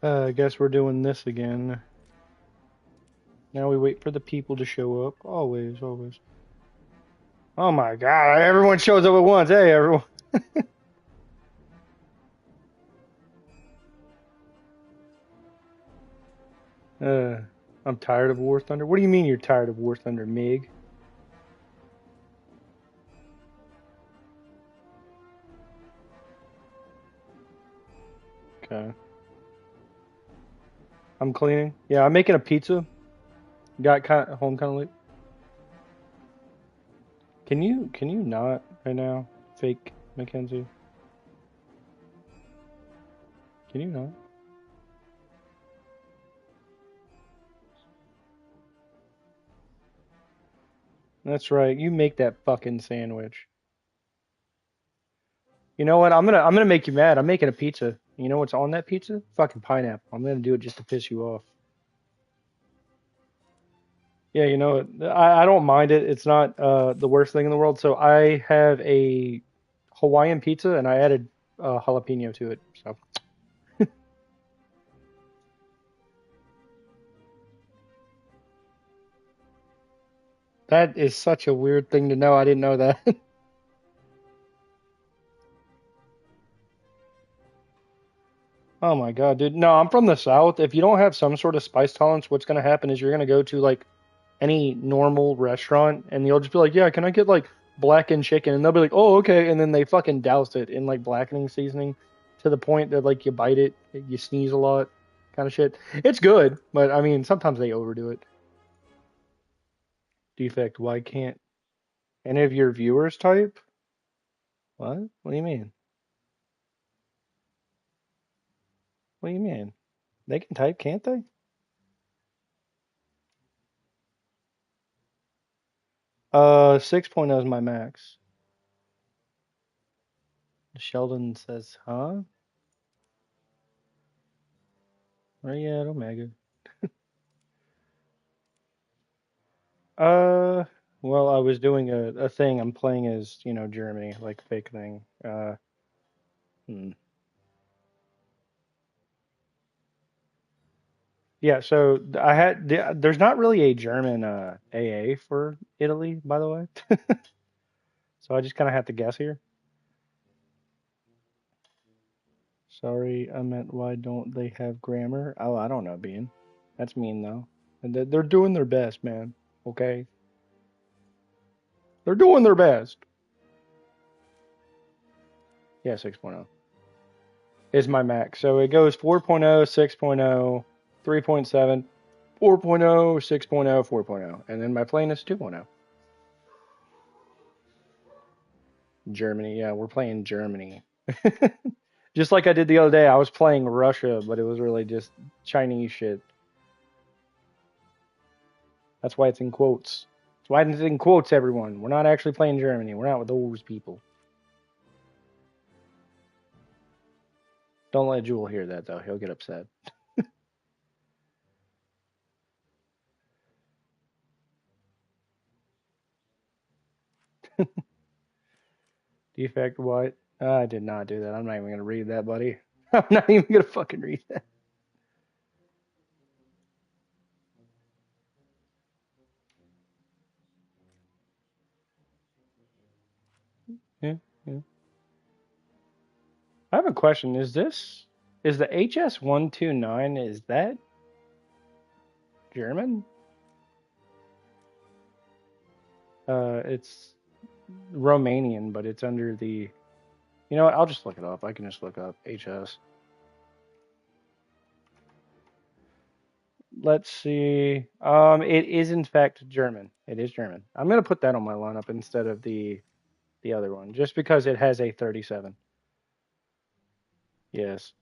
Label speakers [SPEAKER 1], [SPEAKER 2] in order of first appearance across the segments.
[SPEAKER 1] I guess we're doing this again. Now we wait for the people to show up. Always, always. Oh my god, everyone shows up at once. Hey, everyone. Uh, I'm tired of War Thunder. What do you mean you're tired of War Thunder, Mig? Okay. I'm cleaning. Yeah, I'm making a pizza. Got kind of home kind of late. Can you not right now? Fake Mackenzie. Can you not? That's right. You make that fucking sandwich. You know what? I'm gonna make you mad. I'm making a pizza. You know what's on that pizza? Fucking pineapple. I'm gonna do it just to piss you off. Yeah, you know, I don't mind it. It's not the worst thing in the world. So I have a Hawaiian pizza and I added jalapeno to it. So that is such a weird thing to know. I didn't know that. Oh my God, dude. No, I'm from the South. If you don't have some sort of spice tolerance, what's gonna happen is you're gonna go to like any normal restaurant and you'll just be like, yeah, can I get like blackened chicken? And they'll be like, oh, okay. And then they fucking douse it in like blackening seasoning to the point that like you bite it, you sneeze a lot, kind of shit. It's good, but I mean, sometimes they overdo it. Defect, why can't any of your viewers type? What? What do you mean? What do you mean? They can type, can't they? 6.0 is my max. Sheldon says, huh? Oh yeah, Omega. Uh, well, I was doing a thing. I'm playing as, Germany, like fake thing. Hmm. Yeah, so there's not really a German AA for Italy, by the way. So I just kind of have to guess here. Sorry, I meant why don't they have grammar? Oh, I don't know, Bean. That's mean though. And they're doing their best, man. Okay? They're doing their best. Yeah, 6.0 is my max. So it goes 4.0, 6.0, 3.7, 4.0, 6.0, 4.0. And then my plane is 2.0. Germany. Yeah, we're playing Germany. Just like I did the other day, I was playing Russia, but it was really just Chinese shit. That's why it's in quotes. That's why it's in quotes, everyone. We're not actually playing Germany. We're not with those people. Don't let Jewel hear that, though. He'll get upset. Defect what? I did not do that. I'm not even going to read that, buddy. I'm not even going to fucking read that. Yeah, yeah. I have a question. Is the HS129, is that German? It's Romanian, but it's under the. You know what? I'll just look it up. I can just look up HS. Let's see. It is in fact German. It is German. I'm gonna put that on my lineup instead of the other one, just because it has a 37. Yes.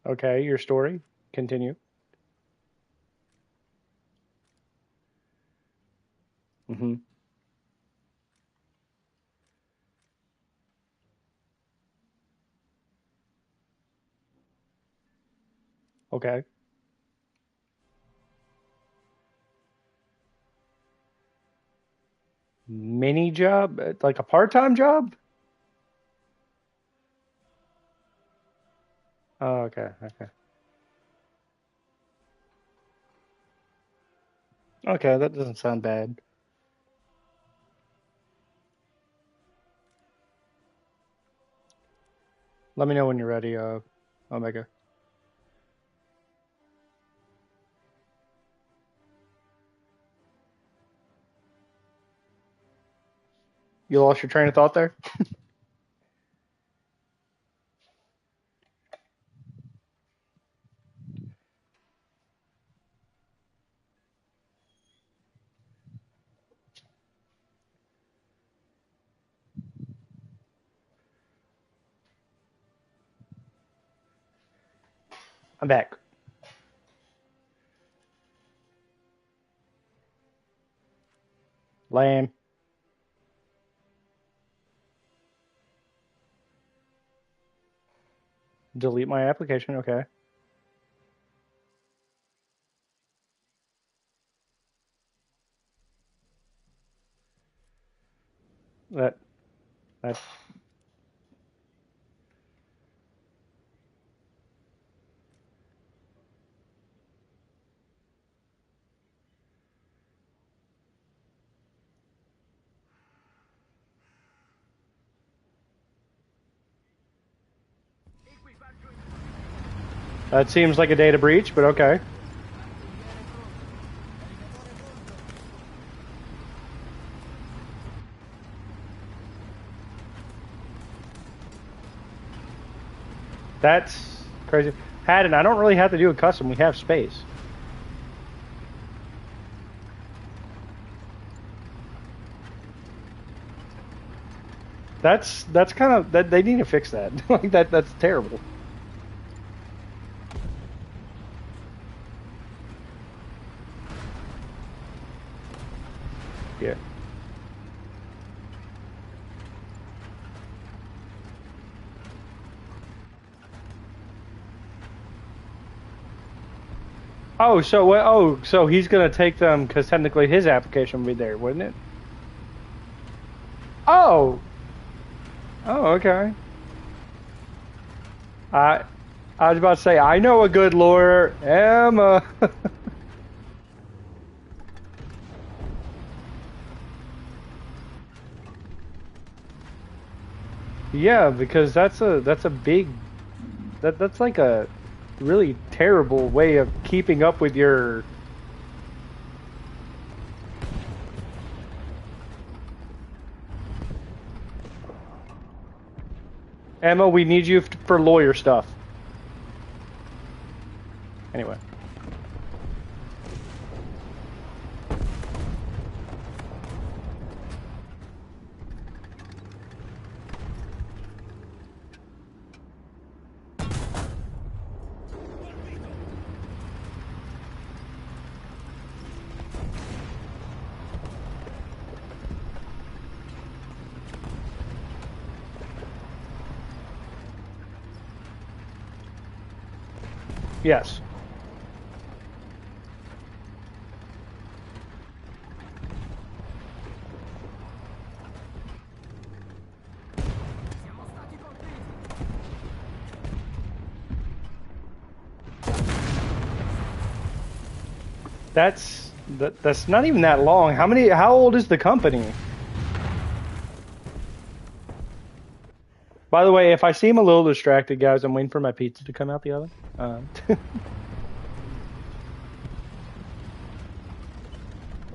[SPEAKER 1] Okay, your story. Continue. Hmm. Okay. Mini job, like a part-time job? Oh, okay, okay. Okay, that doesn't sound bad. Let me know when you're ready, Omega. You lost your train of thought there? I'm back. Lame. Delete my application, okay. That that that seems like a data breach, but okay. That's crazy. Haddon, I don't really have to do a custom. We have space. That's kind of that they need to fix that. Like that's terrible. Yeah. Oh, so what? Oh, so he's gonna take them because technically his application would be there, wouldn't it? Oh. Oh, okay. I I was about to say I know a good lawyer, Emma. Yeah, because that's a big that's like a really terrible way of keeping up with your Emma. We need you for lawyer stuff. Anyway. Yes. That's not even that long. How old is the company? By the way, if I seem a little distracted, guys, I'm waiting for my pizza to come out the oven.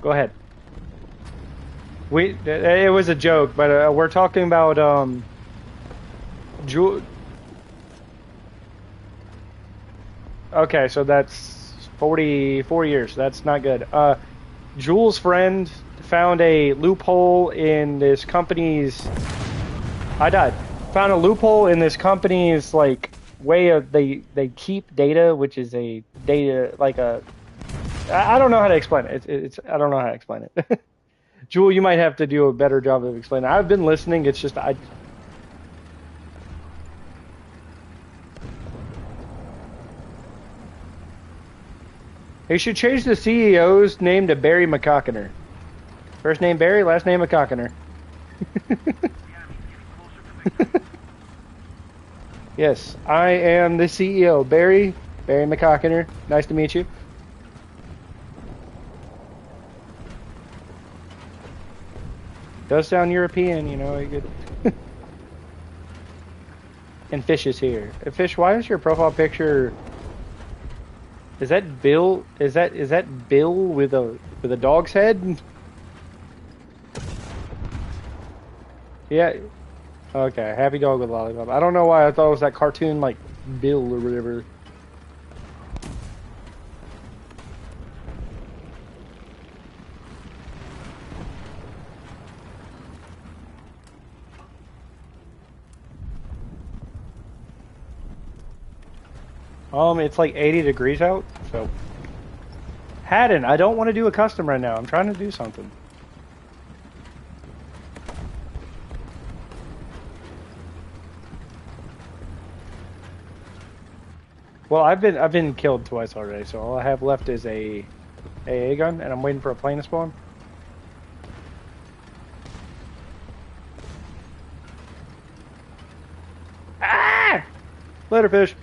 [SPEAKER 1] Go ahead. It was a joke, but we're talking about Jewel. Okay, so that's 44 years. That's not good. Jules' friend found a loophole in this company's. I died. Found a loophole in this company's like way of they keep data, which is a data like a. I don't know how to explain it. It's I don't know how to explain it. Jewel, you might have to do a better job of explaining. I've been listening. It's just I. They should change the CEO's name to Barry McCockiner. First name Barry, last name McCockiner. Yes, I am the CEO, Barry McCockiner. Nice to meet you. Does sound European, you know. And Fish is here. Fish, why is your profile picture? Is that Bill? Is that Bill with a dog's head? Yeah. Okay, happy dog with lollipop. I don't know why I thought it was that cartoon like Bill or whatever. It's like 80 degrees out, so. Haddon, I don't want to do a custom right now. I'm trying to do something. Well, I've been killed twice already, so all I have left is a AA gun, and I'm waiting for a plane to spawn. Ah! Later, fish.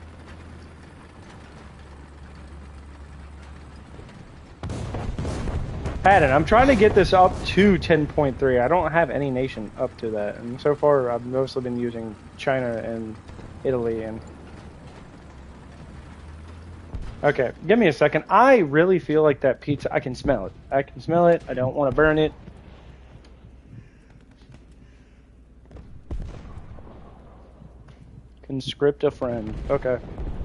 [SPEAKER 1] Haddon, I'm trying to get this up to 10.3. I don't have any nation up to that, and so far I've mostly been using China and Italy and. Okay, give me a second. I really feel like that pizza. I can smell it. I can smell it. I don't want to burn it. Conscript a friend. Okay.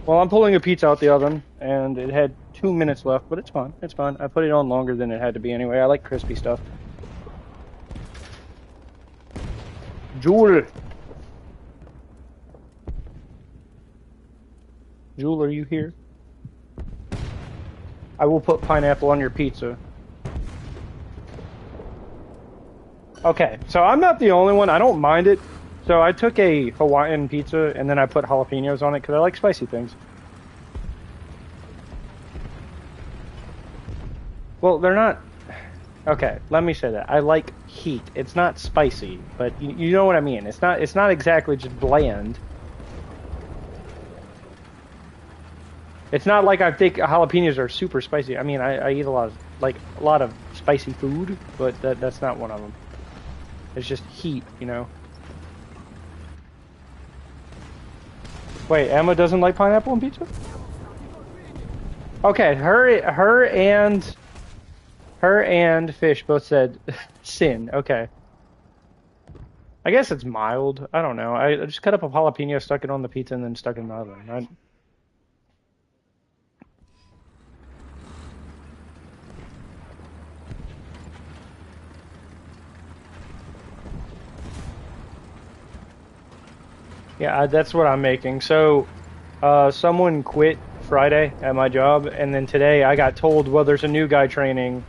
[SPEAKER 1] Well, I'm pulling a pizza out the oven, and it had 2 minutes left, but it's fine. It's fine. I put it on longer than it had to be anyway. I like crispy stuff. Jewel. Jewel, are you here? I will put pineapple on your pizza. Okay, so I'm not the only one. I don't mind it. So I took a Hawaiian pizza and then I put jalapenos on it because I like spicy things. Well, they're not. Okay, let me say that. I like heat. It's not spicy, but you know what I mean. It's not exactly just bland. It's not like I think jalapenos are super spicy. I mean, I eat a lot of spicy food, but that's not one of them. It's just heat, you know. Wait, Emma doesn't like pineapple on pizza? Okay, her and Fish both said sin. Okay. I guess it's mild. I don't know. I just cut up a jalapeno, stuck it on the pizza, and then stuck it in the oven, right? Yeah, that's what I'm making. So, someone quit Friday at my job, and then today I got told, well, there's a new guy training.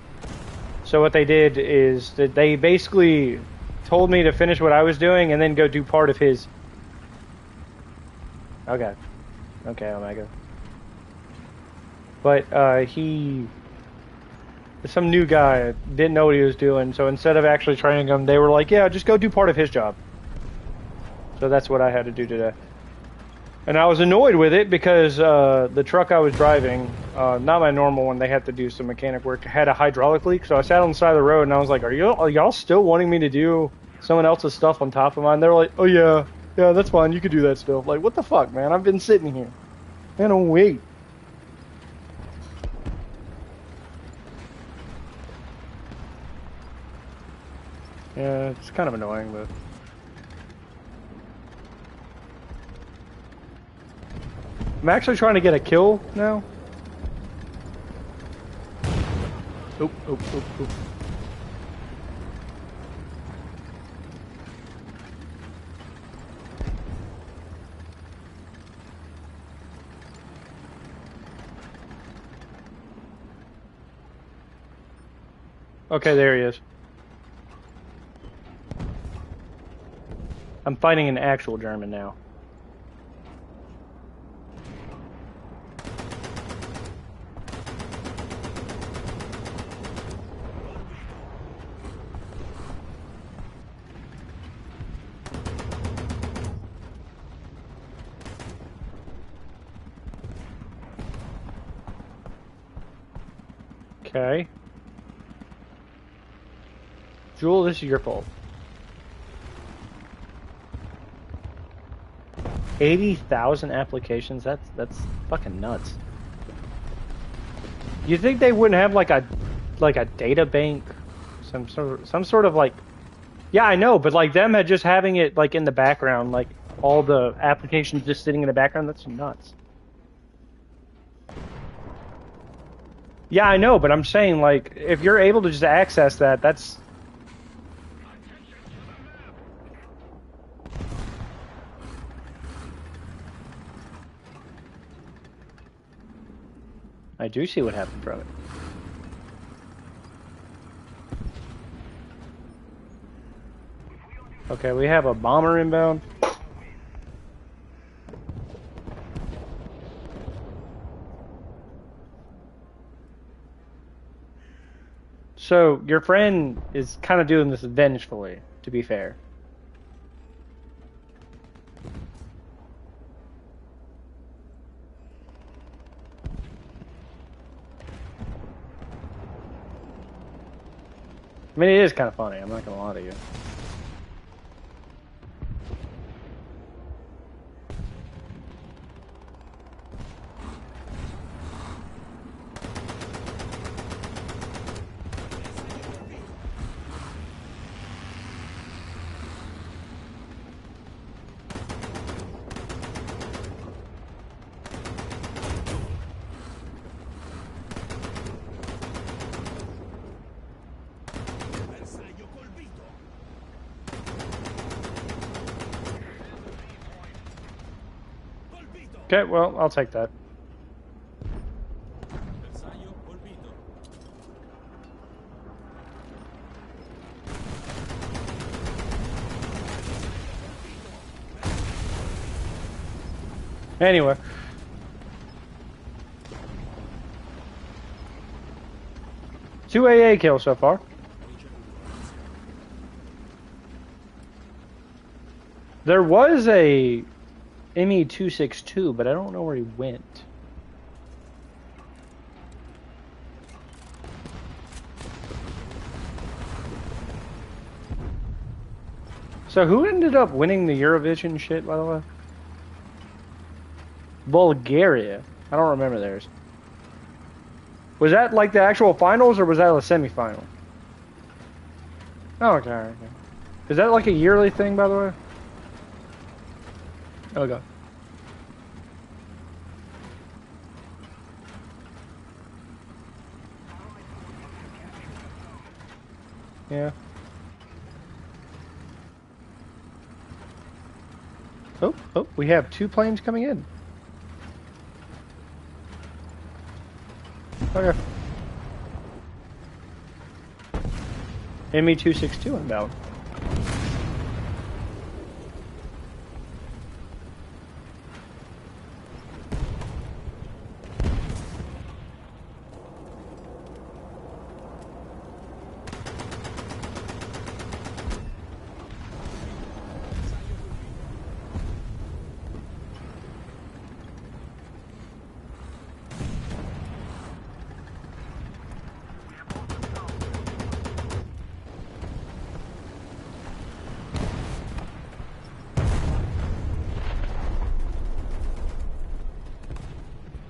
[SPEAKER 1] So what they did is that they basically told me to finish what I was doing and then go do part of his. Okay. Okay, Omega. But, some new guy didn't know what he was doing, so instead of actually training him, they were like, yeah, just go do part of his job. So that's what I had to do today. And I was annoyed with it because the truck I was driving, not my normal one, they had to do some mechanic work, had a hydraulic leak. So I sat on the side of the road and I was like, are y'all still wanting me to do someone else's stuff on top of mine? They're like, oh yeah, that's fine, you can do that still. Like, what the fuck, man? I've been sitting here. Man, don't wait. Yeah, it's kind of annoying, but... I'm actually trying to get a kill now. Oop. Okay, there he is. I'm fighting an actual German now. Okay. Jewel, this is your fault. 80,000 applications? That's fucking nuts. You think they wouldn't have like a data bank? Some sort of like, yeah, I know, but like them just having it like in the background, like all the applications just sitting in the background, that's nuts. Yeah, I know, but I'm saying like if you're able to just access that, that's I do see what happened from it. Okay, we have a bomber inbound. So your friend is kind of doing this vengefully, to be fair. I mean, it is kind of funny. I'm not gonna lie to you. Okay, well, I'll take that. Anyway. Two AA kills so far. There was a ME-262, but I don't know where he went. So who ended up winning the Eurovision shit, by the way? Bulgaria. I don't remember theirs. Was that like the actual finals, or was that a semifinal? Oh, okay. Is that like a yearly thing, by the way? Okay. Yeah. Oh, we have two planes coming in. Okay. ME-262 inbound.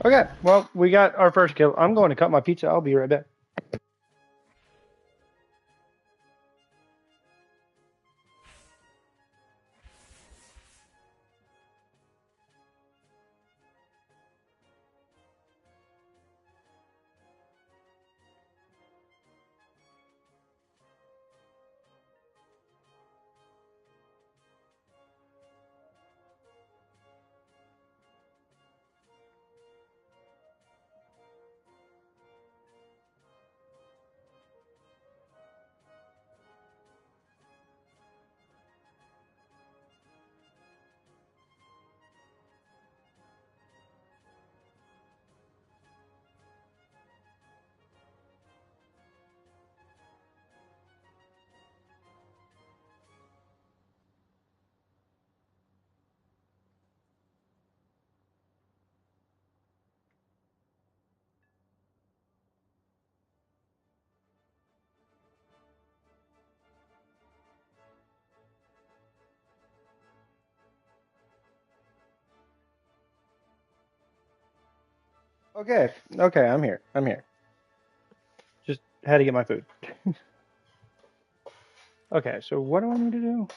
[SPEAKER 1] Okay, well, we got our first kill. I'm going to cut my pizza. I'll be right back. Okay, okay, I'm here. I'm here. Just had to get my food. Okay, so what do I need to do?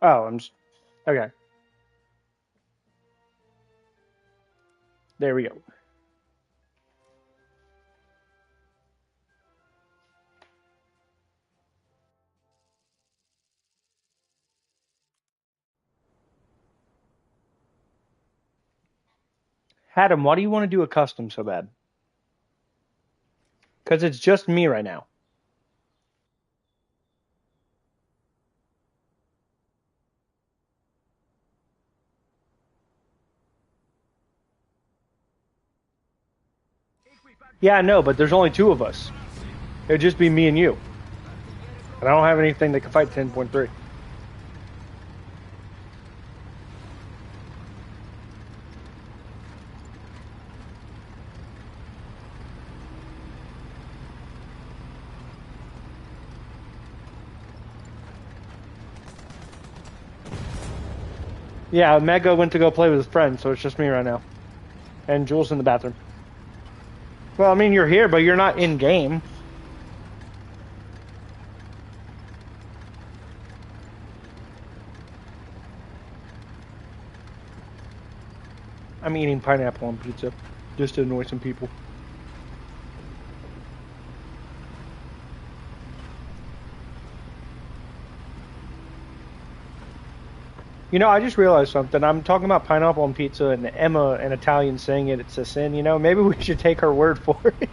[SPEAKER 1] Oh, I'm just okay. There we go. Adam, why do you want to do a custom so bad? Because it's just me right now. Yeah, I know, but there's only two of us. It'd just be me and you. And I don't have anything that can fight 10.3. Yeah, Mega went to go play with his friends, so it's just me right now. And Jules in the bathroom. Well, I mean, you're here, but you're not in game. I'm eating pineapple on pizza just to annoy some people. You know, I just realized something. I'm talking about pineapple on pizza, and Emma, an Italian, saying it's a sin. You know, maybe we should take her word for it.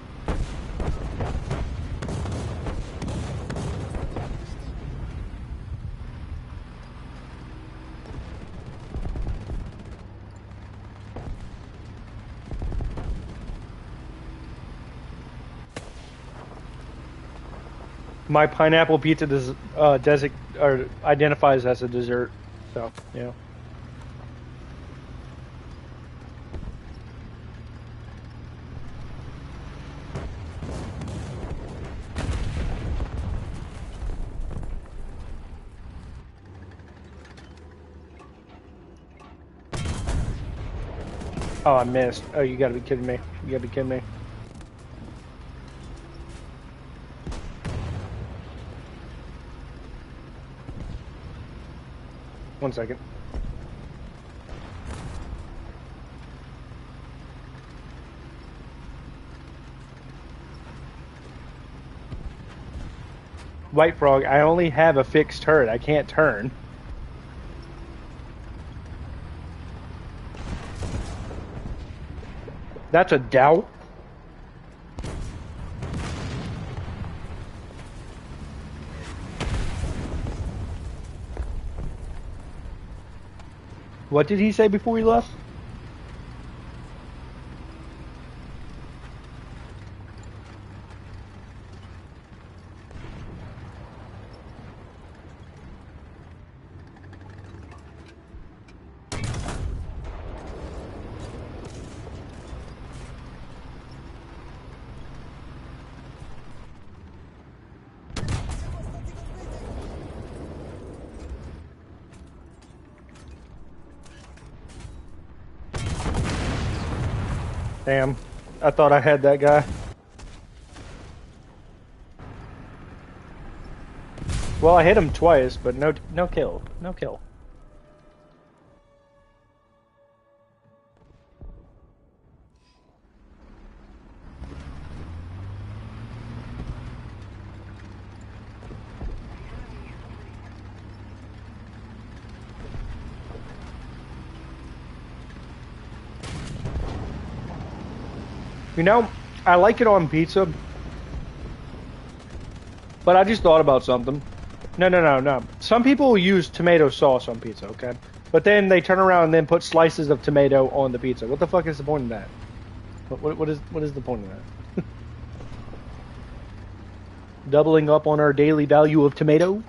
[SPEAKER 1] My pineapple pizza does or identifies as a dessert. So, yeah. Oh, I missed. Oh, you gotta be kidding me. You gotta be kidding me. One second. White Frog, I only have a fixed turret. I can't turn. That's a doubt. What did he say before he left? Damn. I thought I had that guy. Well, I hit him twice, but no kill. No kill. You know, I like it on pizza, but I just thought about something. No. Some people use tomato sauce on pizza, okay? But then they turn around and then put slices of tomato on the pizza. What the fuck is the point of that? What is the point of that? Doubling up on our daily value of tomato?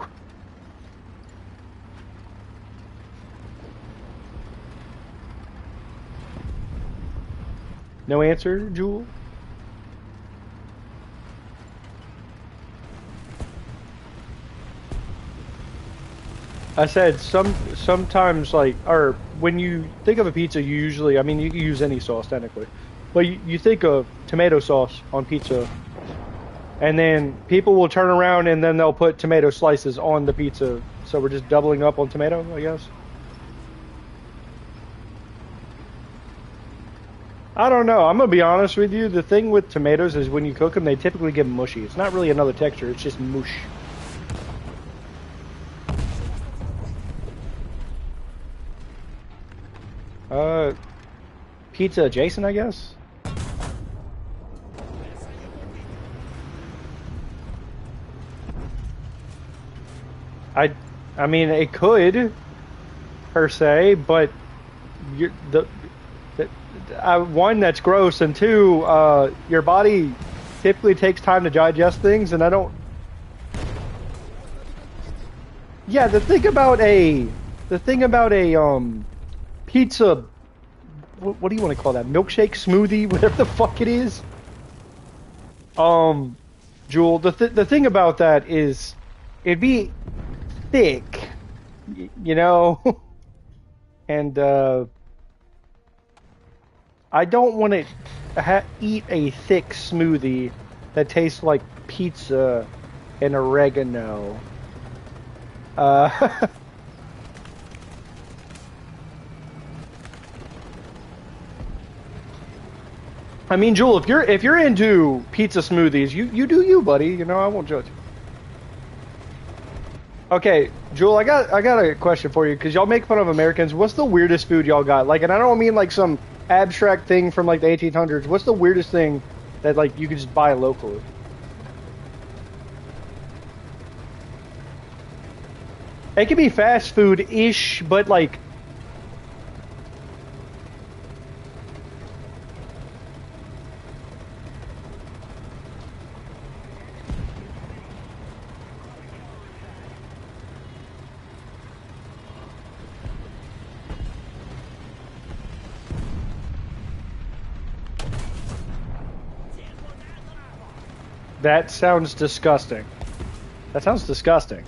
[SPEAKER 1] No answer, Jewel? I said sometimes like or when you think of a pizza, you usually I mean you can use any sauce technically, but you think of tomato sauce on pizza, and then people will turn around and then they'll put tomato slices on the pizza. So we're just doubling up on tomato, I guess. I don't know. I'm gonna be honest with you. The thing with tomatoes is when you cook them, they typically get mushy. It's not really another texture. It's just mush. Uh, Pizza adjacent, I guess. I, I mean, it could per se, but you the one that's gross, and two, your body typically takes time to digest things, and I don't. Yeah, the thing about a pizza. What do you want to call that? Milkshake smoothie, whatever the fuck it is. Um, Jewel, the thing about that is, it'd be thick, you know, and I don't want to eat a thick smoothie that tastes like pizza and oregano. Uh, I mean, Jewel, if you're into pizza smoothies, you do you, buddy. You know, I won't judge. Okay, Jewel, I got a question for you because y'all make fun of Americans. What's the weirdest food y'all got? Like, and I don't mean like some abstract thing from like the 1800s. What's the weirdest thing that like you could just buy locally? It could be fast food-ish, but like that sounds disgusting. That sounds disgusting.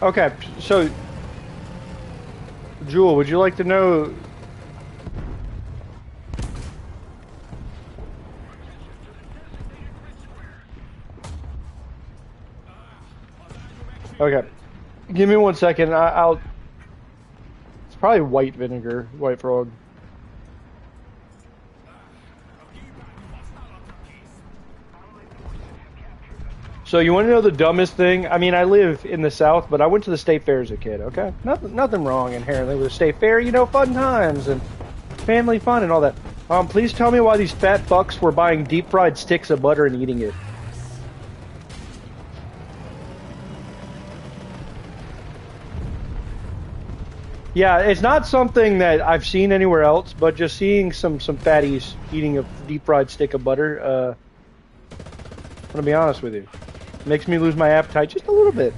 [SPEAKER 1] Okay, so Jewel, would you like to know? Okay, give me 1 second. I'll. It's probably white vinegar, white frog. So you want to know the dumbest thing? I mean, I live in the South, but I went to the state fair as a kid. Okay, nothing wrong inherently with the state fair. You know, fun times and family fun and all that. Please tell me why these fat fucks were buying deep fried sticks of butter and eating it. Yeah, it's not something that I've seen anywhere else, but just seeing some fatties eating a deep fried stick of butter. I'm gonna be honest with you, makes me lose my appetite just a little bit.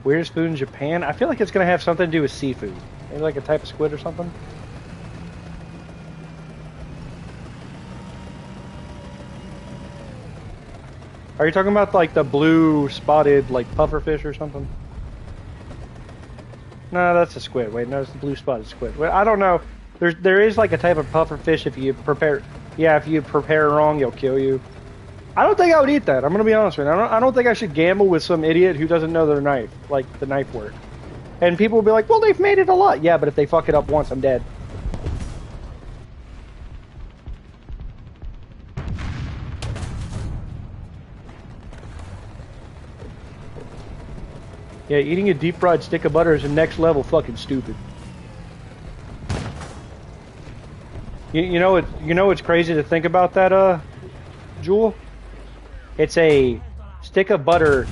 [SPEAKER 1] Weirdest food in Japan? I feel like it's gonna have something to do with seafood. Maybe like a type of squid or something. Are you talking about like the blue spotted like pufferfish or something? No, that's a squid. Wait, no, it's the blue spotted squid. Well, I don't know. There is like a type of pufferfish if you prepare. Yeah, if you prepare wrong, it'll kill you. I don't think I would eat that. I'm gonna be honest with you. I don't think I should gamble with some idiot who doesn't know their knife, like the knife work. And people will be like, "Well, they've made it a lot." Yeah, but if they fuck it up once, I'm dead. Yeah, eating a deep fried stick of butter is the next level fucking stupid. You know what's crazy to think about that, Jewel? It's a stick of butter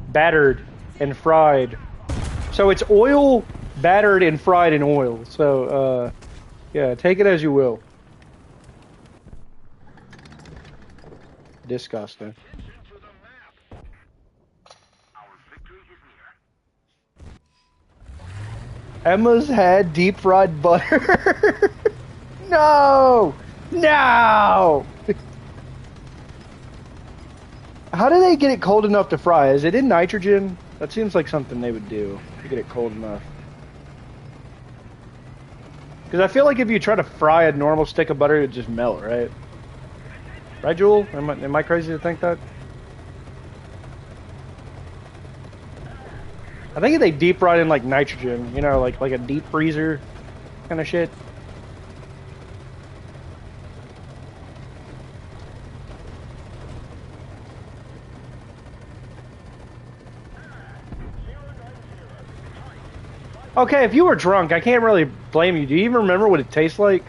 [SPEAKER 1] battered and fried. So it's oil battered and fried in oil. So yeah, take it as you will. Disgusting. Emma's had deep fried butter. No! No! How do they get it cold enough to fry? Is it in nitrogen? That seems like something they would do to get it cold enough. Because I feel like if you try to fry a normal stick of butter, it would just melt, right? Right, Jewel? Am I crazy to think that? I think if they deep fry it in like nitrogen, you know, like a deep freezer kind of shit. Okay, if you were drunk, I can't really blame you. Do you even remember what it tastes like?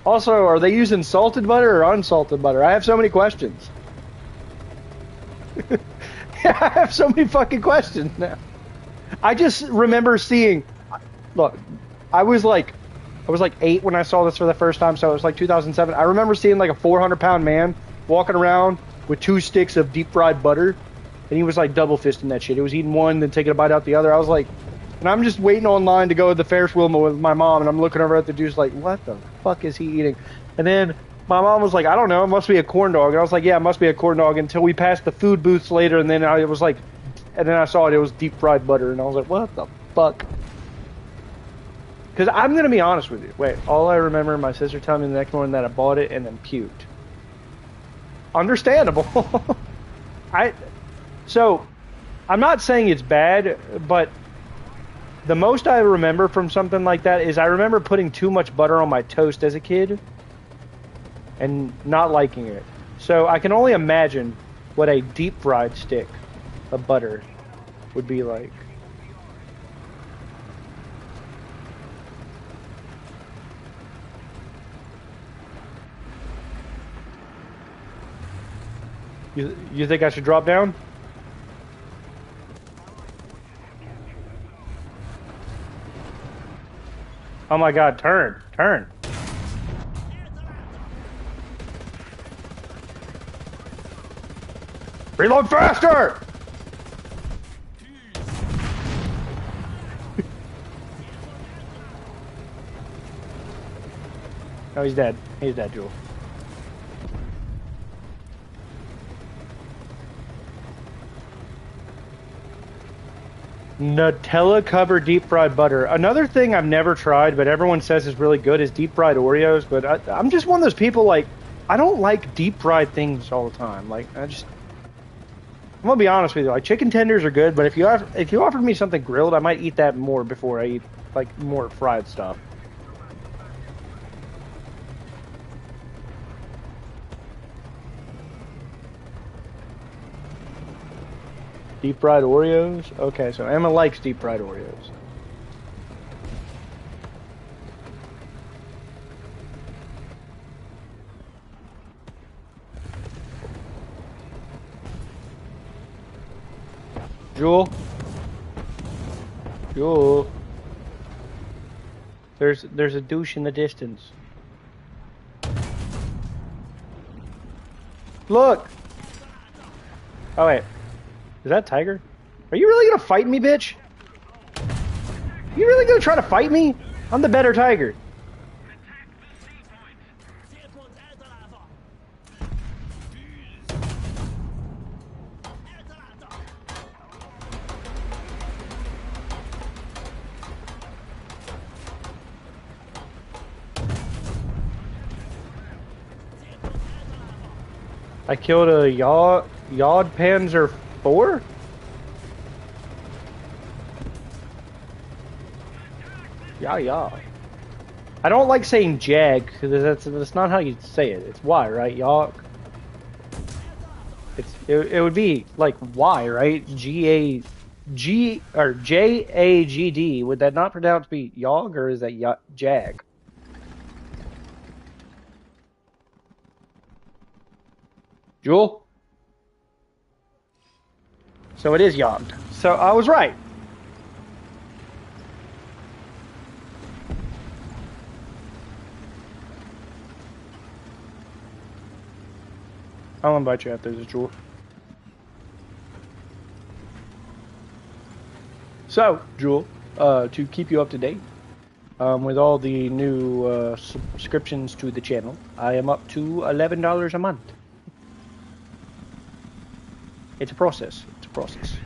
[SPEAKER 1] Also, are they using salted butter or unsalted butter? I have so many questions. I have so many fucking questions now. I just remember seeing. Look, I was like 8 when I saw this for the first time, so it was like 2007. I remember seeing like a 400-pound man walking around with 2 sticks of deep fried butter, and he was like double fisting that shit. He was eating one, then taking a bite out the other. I was like, and I'm just waiting online to go to the Ferris wheel with my mom, and I'm looking over at the juice like, what the fuck is he eating? And then my mom was like, I don't know, it must be a corn dog. And I was like, yeah, it must be a corn dog, until we passed the food booths later, and then it was like, and then I saw it was deep fried butter, and I was like, what the fuck? Because I'm going to be honest with you. Wait, all I remember, my sister telling me the next morning that I bought it and then puked. Understandable. So, I'm not saying it's bad, but the most I remember from something like that is I remember putting too much butter on my toast as a kid and not liking it. So I can only imagine what a deep fried stick of butter would be like. You think I should drop down? Oh my god, turn. Reload faster! Oh, he's dead. He's dead, Jewel. Nutella covered deep fried butter. Another thing I've never tried, but everyone says is really good, is deep fried Oreos. But I'm just one of those people, like, I don't like deep fried things all the time. Like, I'm gonna be honest with you. Like, chicken tenders are good, but if you offered me something grilled, I might eat that more before I eat like more fried stuff. Deep fried Oreos? Okay, so Emma likes deep fried Oreos. Jewel? Jewel? There's a douche in the distance. Look! Oh wait. Is that Tiger? Are you really gonna fight me, bitch? You really gonna try to fight me? I'm the better Tiger. I killed a Yod Panzer IV? Yeah. I don't like saying Jag, because that's not how you say it. It's Y, right? Yog. It would be like Y, right? Jagd. Would that not pronounce be Yog, or is that Jag? Jewel? So it is Yogged. So I was right. I'll invite you after this, Jewel. So, Jewel, to keep you up to date with all the new subscriptions to the channel, I am up to $11 a month. It's a process. It's a process.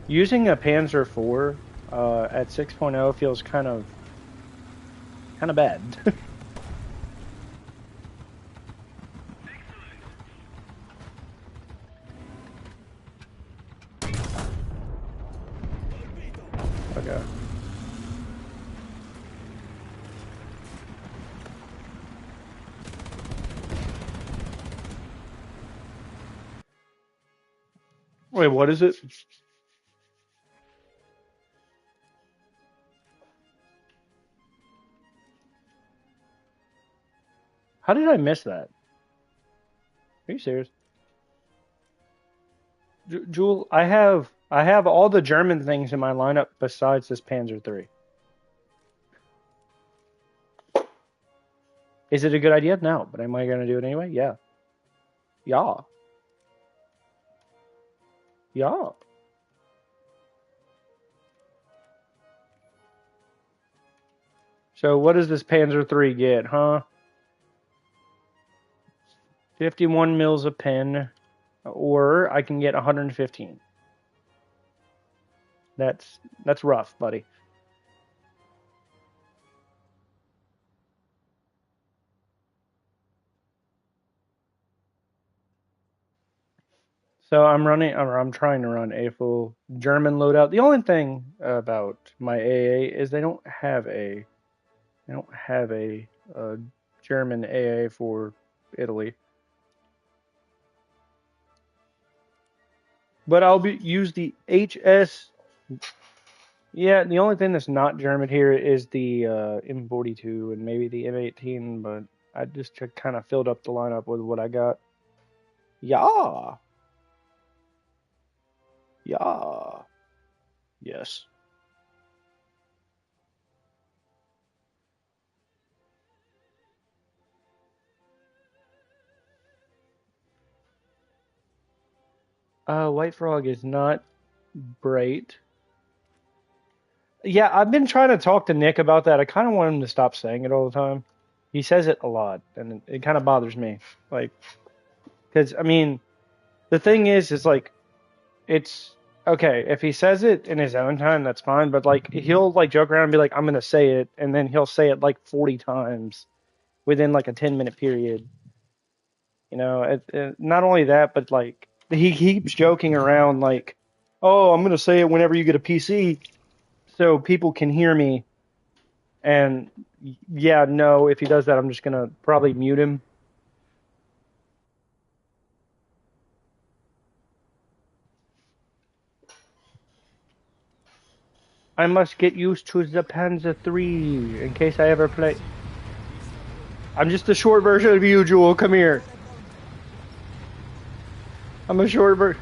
[SPEAKER 1] Using a Panzer IV at 6.0 feels kind of bad. Okay. Wait, what is it? How did I miss that? Are you serious? Jewel, I have all the German things in my lineup besides this Panzer III. Is it a good idea? No, but am I going to do it anyway? Yeah. Yeah. Yeah. So what does this Panzer III get, huh? 51 mils a pen, or I can get 115. That's rough, buddy. So I'm trying to run a full German loadout. The only thing about my AA is they don't have a German AA for Italy. But I'll use the HS. Yeah, the only thing that's not German here is the M42 and maybe the M18, but I just kind of filled up the lineup with what I got. Yeah. Yeah. Yes. White Frog is not great. Yeah, I've been trying to talk to Nick about that. I kind of want him to stop saying it all the time. He says it a lot, and it kind of bothers me. Like, because I mean, the thing is like, it's okay if he says it in his own time, that's fine. But like, he'll like joke around and be like, "I'm gonna say it," and then he'll say it like 40 times within like a 10-minute period. You know, not only that, but like he keeps joking around like, "Oh, I'm gonna say it whenever you get a PC, so people can hear me." And yeah, no, if he does that, I'm just gonna probably mute him. I must get used to the Panzer III in case I ever play. I'm just a short version of you, Jewel. Come here. I'm a short version.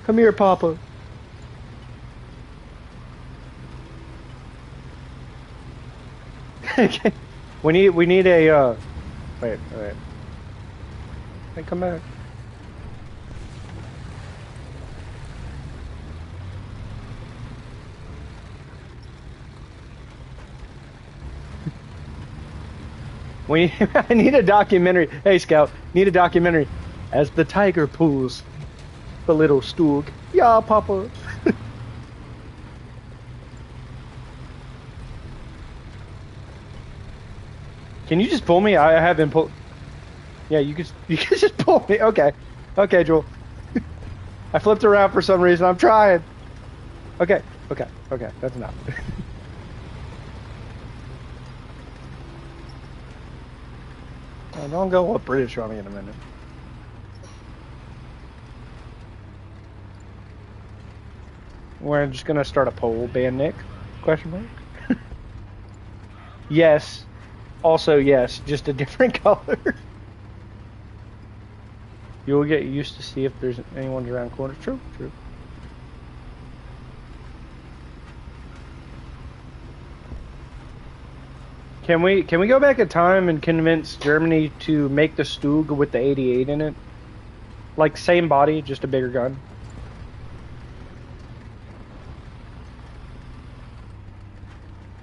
[SPEAKER 1] Come here, Papa. we need a wait. Hey, come back. I need a documentary. Hey, Scout, need a documentary. As the tiger pulls the little Stug. Yeah, Papa. Can you just pull me? I have been pulled. Yeah, you can just pull me. Okay. Okay, Joel. I flipped around for some reason. I'm trying. Okay. Okay. Okay. That's enough. Don't go all British on me in a minute. We're just gonna start a poll. Ban Nick? Question mark. Yes. Also yes, just a different color. You'll get used to see if there's anyone around corners. True. True. Can we go back in time and convince Germany to make the Stug with the 88 in it? Like same body, just a bigger gun.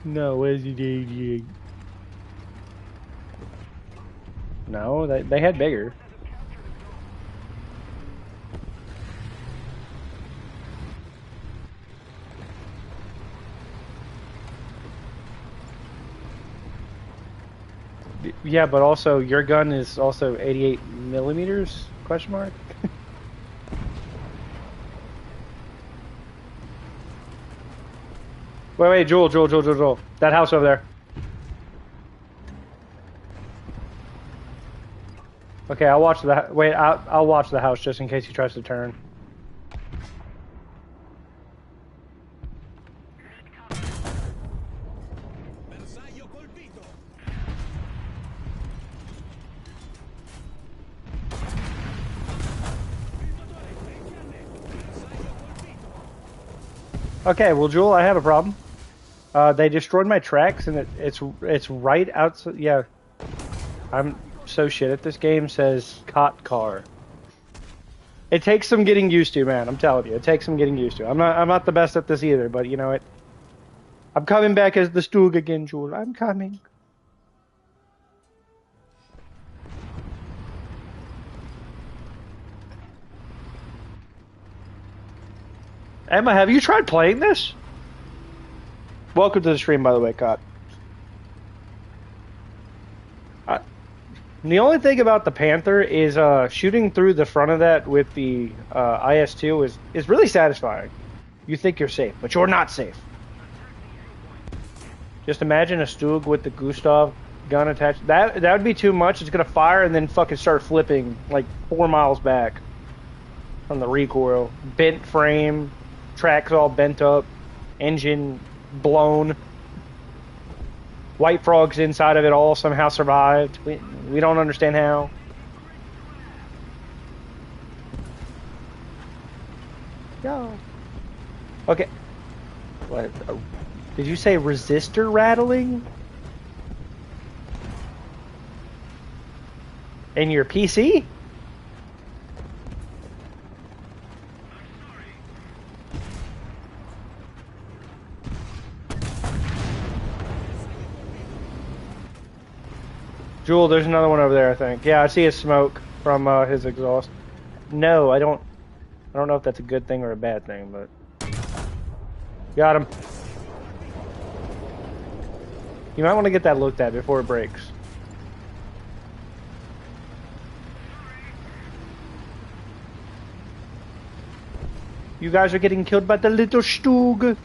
[SPEAKER 1] No, where's the 88? No, they had bigger. Yeah, but also your gun is also 88 millimeters? Question mark. Wait, Jewel. That house over there. Okay, I'll watch the. Wait, I'll watch the house just in case he tries to turn. Okay, well, Jewel, I have a problem. They destroyed my tracks, and it's right outside. Yeah, I'm so shit at this game. Says cot car. It takes some getting used to, man. I'm telling you, it takes some getting used to. I'm not the best at this either, but you know it. I'm coming back as the Stug again, Jewel. I'm coming. Emma, have you tried playing this? Welcome to the stream, by the way, Cot. The only thing about the Panther is shooting through the front of that with the IS-2 is really satisfying. You think you're safe, but you're not safe. Just imagine a Stug with the Gustav gun attached. That would be too much. It's gonna fire and then fucking start flipping like 4 miles back from the recoil. Bent frame, tracks all bent up, engine blown. White Frog's inside of it all somehow survived. We don't understand how. No. Okay. What? Did you say resistor rattling? In your PC? Jewel, there's another one over there, I think. Yeah, I see his smoke from his exhaust. No, I don't know if that's a good thing or a bad thing, but got him. You might want to get that looked at before it breaks. You guys are getting killed by the little Stug.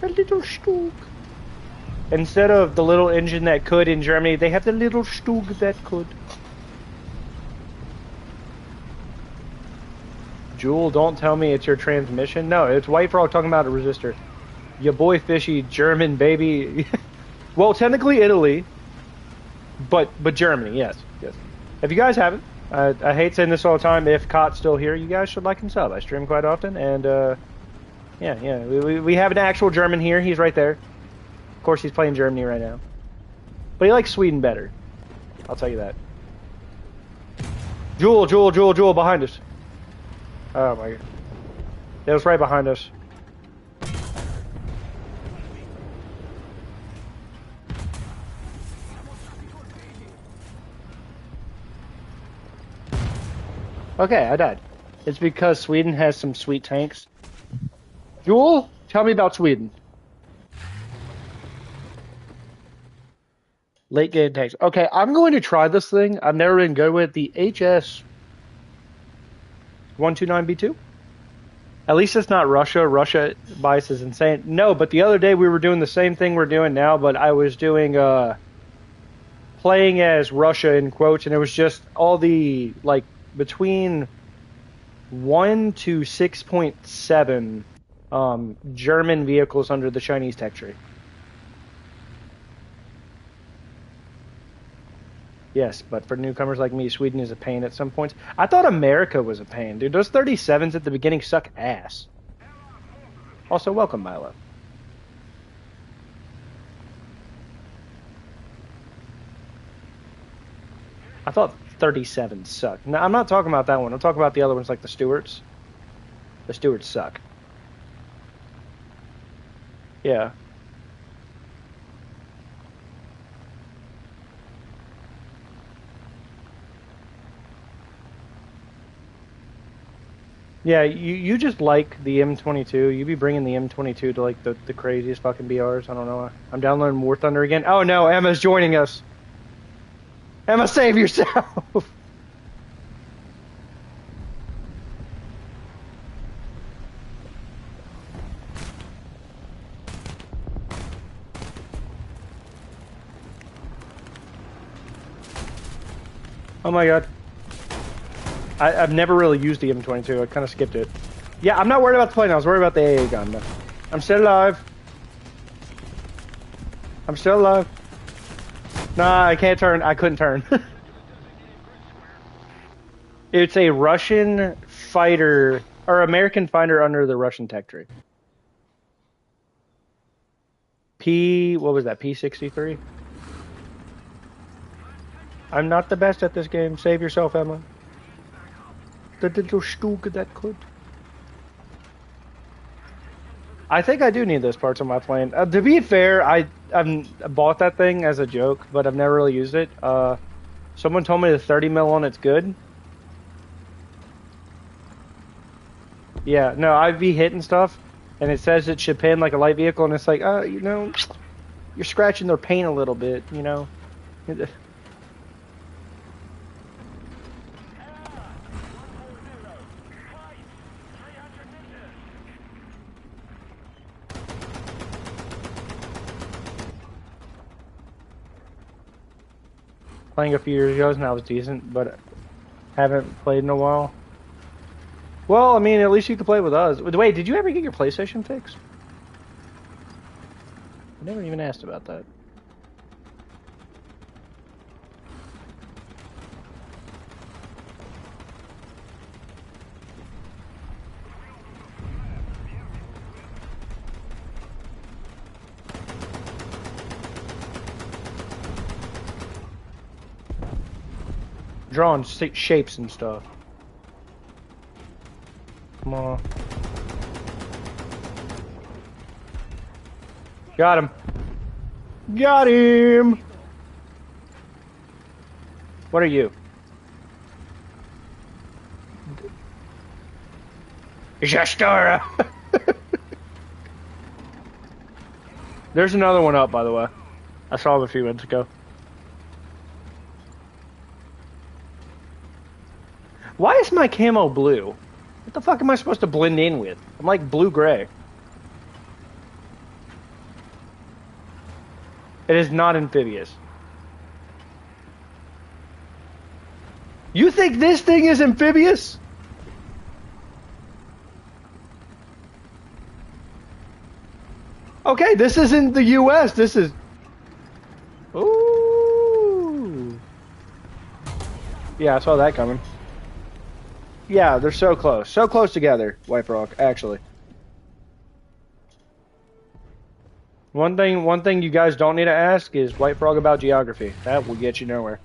[SPEAKER 1] The little Stug. Instead of the little engine that could in Germany, they have the little Stug that could. Jewel, don't tell me it's your transmission. No, it's White Frog talking about a resistor. Your boy Fishy, German baby. Well, technically Italy, but Germany, yes. If you guys haven't, I hate saying this all the time. If Cot's still here, you guys should like and sub. I stream quite often, and yeah. We have an actual German here. He's right there. Of course, he's playing Germany right now. But he likes Sweden better. I'll tell you that. Jewel, behind us. Oh my god. It was right behind us. Okay, I died. It's because Sweden has some sweet tanks. Jewel, tell me about Sweden. Late game tanks. Okay, I'm going to try this thing. I've never been good with the HS 129B2. At least it's not Russia. Russia bias is insane. No, but the other day we were doing the same thing we're doing now, but I was doing playing as Russia in quotes, and it was just all the like between 1 to 6.7 German vehicles under the Chinese tech tree. Yes, but for newcomers like me, Sweden is a pain at some points. I thought America was a pain, dude. Those 37s at the beginning suck ass. Also, welcome, Milo. I thought 37s suck. No, I'm not talking about that one. I'm talking about the other ones like the Stuarts. The Stuarts suck. Yeah. Yeah, you just like the M22. You be bringing the M22 to like the craziest fucking BRs. I don't know. I'm downloading War Thunder again. Oh no, Emma's joining us. Emma, save yourself. Oh my god. I've never really used the M22. I kind of skipped it. Yeah, I'm not worried about the plane. I was worried about the AA gun. But I'm still alive. I'm still alive. Nah, I can't turn. I couldn't turn. It's a Russian fighter, or American fighter under the Russian tech tree. What was that? P-63? I'm not the best at this game. Save yourself, Emma. The little stug that could. I think I do need those parts on my plane. To be fair, I've bought that thing as a joke, but I've never really used it. Someone told me the 30 mil on it's good. Yeah, no, I'd be hitting stuff, and it says it should pin like a light vehicle, and it's like, you know, you're scratching their paint a little bit, you know. Playing a few years ago, and that was decent, but haven't played in a while. Well, I mean, at least you could play with us. Wait, did you ever get your PlayStation fixed? I never even asked about that. Drawing shapes and stuff. Come on. Got him. Got him! What are you? Jastora! There's another one up, by the way. I saw him a few minutes ago. Why is my camo blue? What the fuck am I supposed to blend in with? I'm like blue-gray. It is not amphibious. You think this thing is amphibious? Okay, this isn't the US, this is... Ooh. Yeah, I saw that coming. Yeah, they're so close. So close together, White Frog, actually. One thing you guys don't need to ask is White Frog about geography. That will get you nowhere.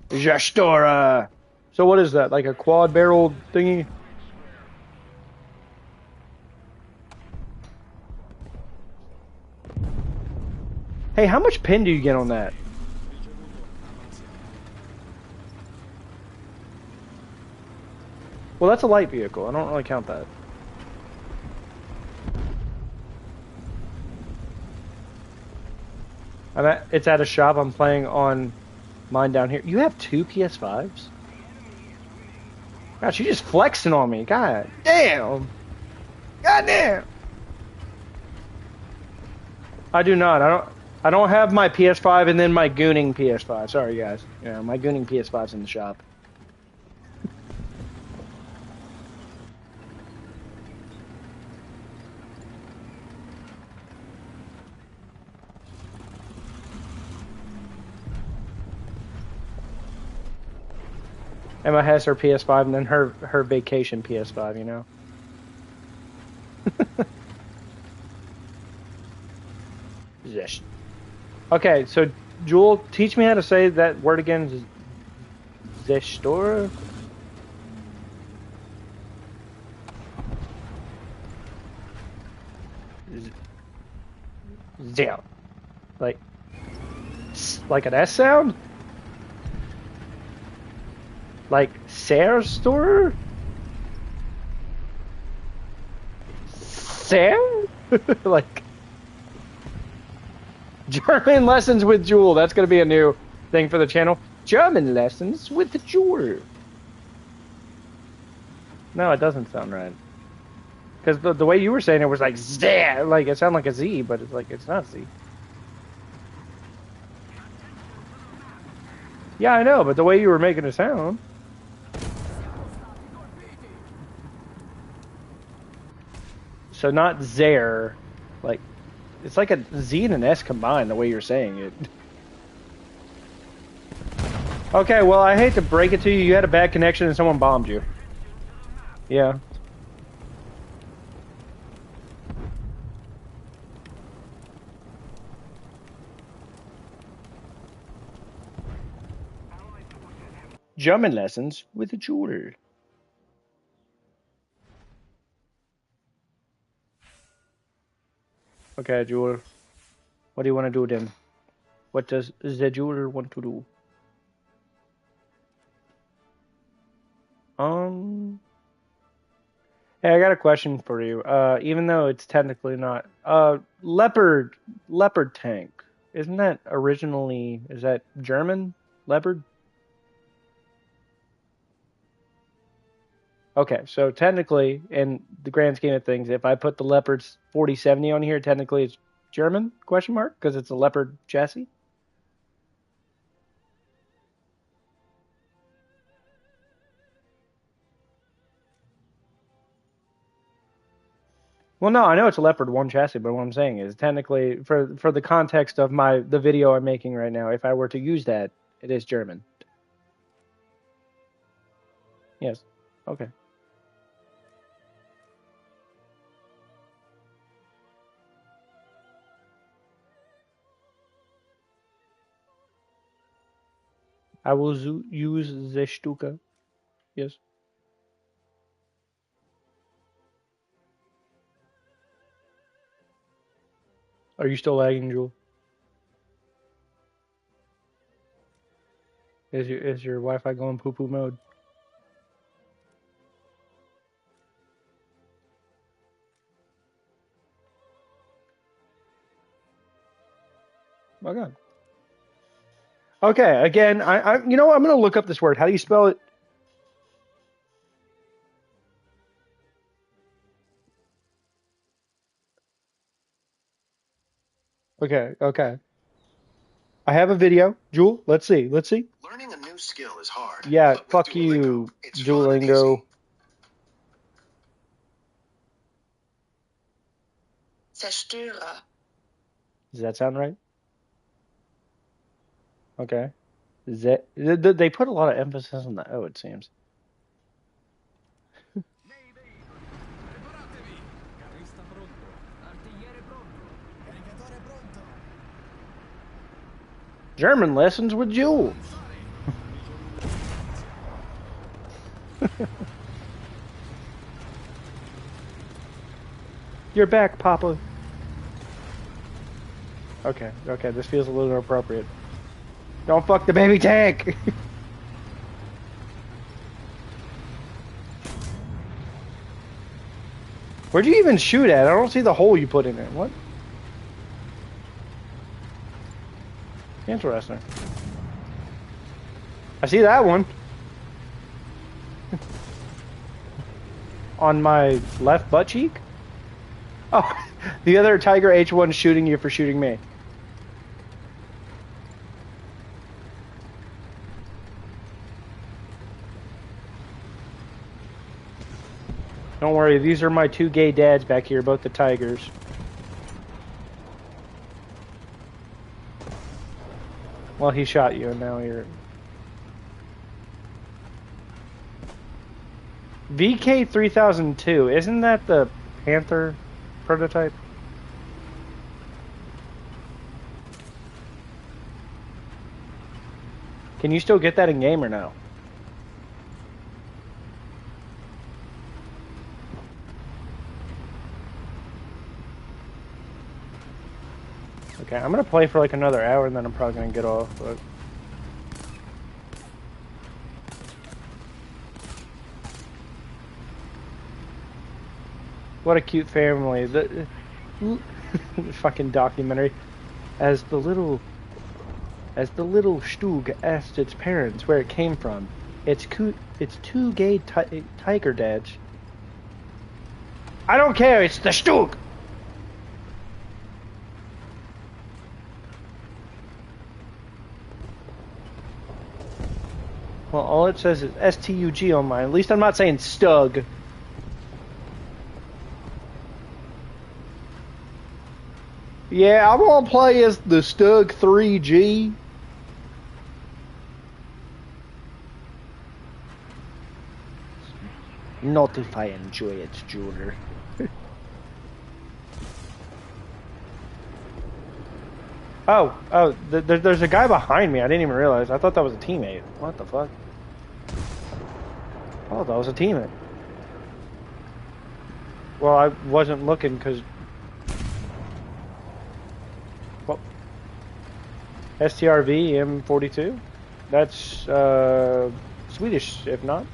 [SPEAKER 1] Jastora! So what is that, like a quad-barreled thingy? Hey, how much pin do you get on that? Well, that's a light vehicle. I don't really count that. It's at a shop. I'm playing on mine down here. You have two PS5s? God, she's just flexing on me. God damn. God damn. I do not. I don't have my PS5 and then my gooning PS5. Sorry, guys. Yeah, my gooning PS5's in the shop. Emma has her PS5 and then her vacation PS5, you know? Yes. Okay, so Jewel, teach me how to say that word again. Zeshtora? Zell. Like an S sound? Like Sarah store? Sam? Like German lessons with Jewel. That's going to be a new thing for the channel. German lessons with Jewel. No, it doesn't sound right. Because the way you were saying it was like Z, like it sounded like a Z, but it's like it's not Z. Yeah, I know, but the way you were making it sound. So not Zare, like it's like a Z and an S combined. The way you're saying it. Okay, well I hate to break it to you. You had a bad connection and someone bombed you. Yeah. German lessons with a jeweler. Okay, jeweler. What do you want to do then? What does the jeweler want to do? Hey, I got a question for you. Even though it's technically not leopard tank. Isn't that originally, is that German? Leopard? Okay, so technically, in the grand scheme of things, if I put the Leopard's 4070 on here, technically it's German, question mark, because it's a Leopard chassis? Well, no, I know it's a Leopard 1 chassis, but what I'm saying is technically, for the context of the video I'm making right now, if I were to use that, it is German. Yes. Okay. I will use the Stuka. Yes. Are you still lagging, Jewel? Is your Wi-Fi going poo-poo mode? Oh god. Okay, again, you know what? I'm gonna look up this word. How do you spell it? Okay, okay. I have a video. Jewel, let's see. Let's see.
[SPEAKER 2] Learning a new skill is hard.
[SPEAKER 1] Yeah, fuck you, Duolingo.
[SPEAKER 3] Zerstörer.
[SPEAKER 1] Does that sound right? Okay. They put a lot of emphasis on the O, it seems. German lessons with Jewel. You're back, Papa. Okay, okay, this feels a little inappropriate. Don't fuck the baby tank! Where'd you even shoot at? I don't see the hole you put in it. What? Interesting. I see that one. On my left butt cheek? Oh, the other Tiger H1 shooting you for shooting me. Don't worry, these are my two gay dads back here, both the Tigers. Well, he shot you, and now you're... VK3002, isn't that the Panther prototype? Can you still get that in game or no? Okay, I'm gonna play for like another hour and then I'm probably gonna get off, but... What a cute family. The fucking documentary. As the little Stug asked its parents where it came from, it's two gay tiger dads. I don't care, it's the Stug! Well, all it says is S-T-U-G on mine. At least I'm not saying Stug. Yeah, I'm gonna play as the Stug 3G. Not if I enjoy it, jeweler. There's a guy behind me. I didn't even realize. I thought that was a teammate. What the fuck? Oh, that was a teammate. Well, I wasn't looking because... Well, STRV M42? That's, Swedish, if not.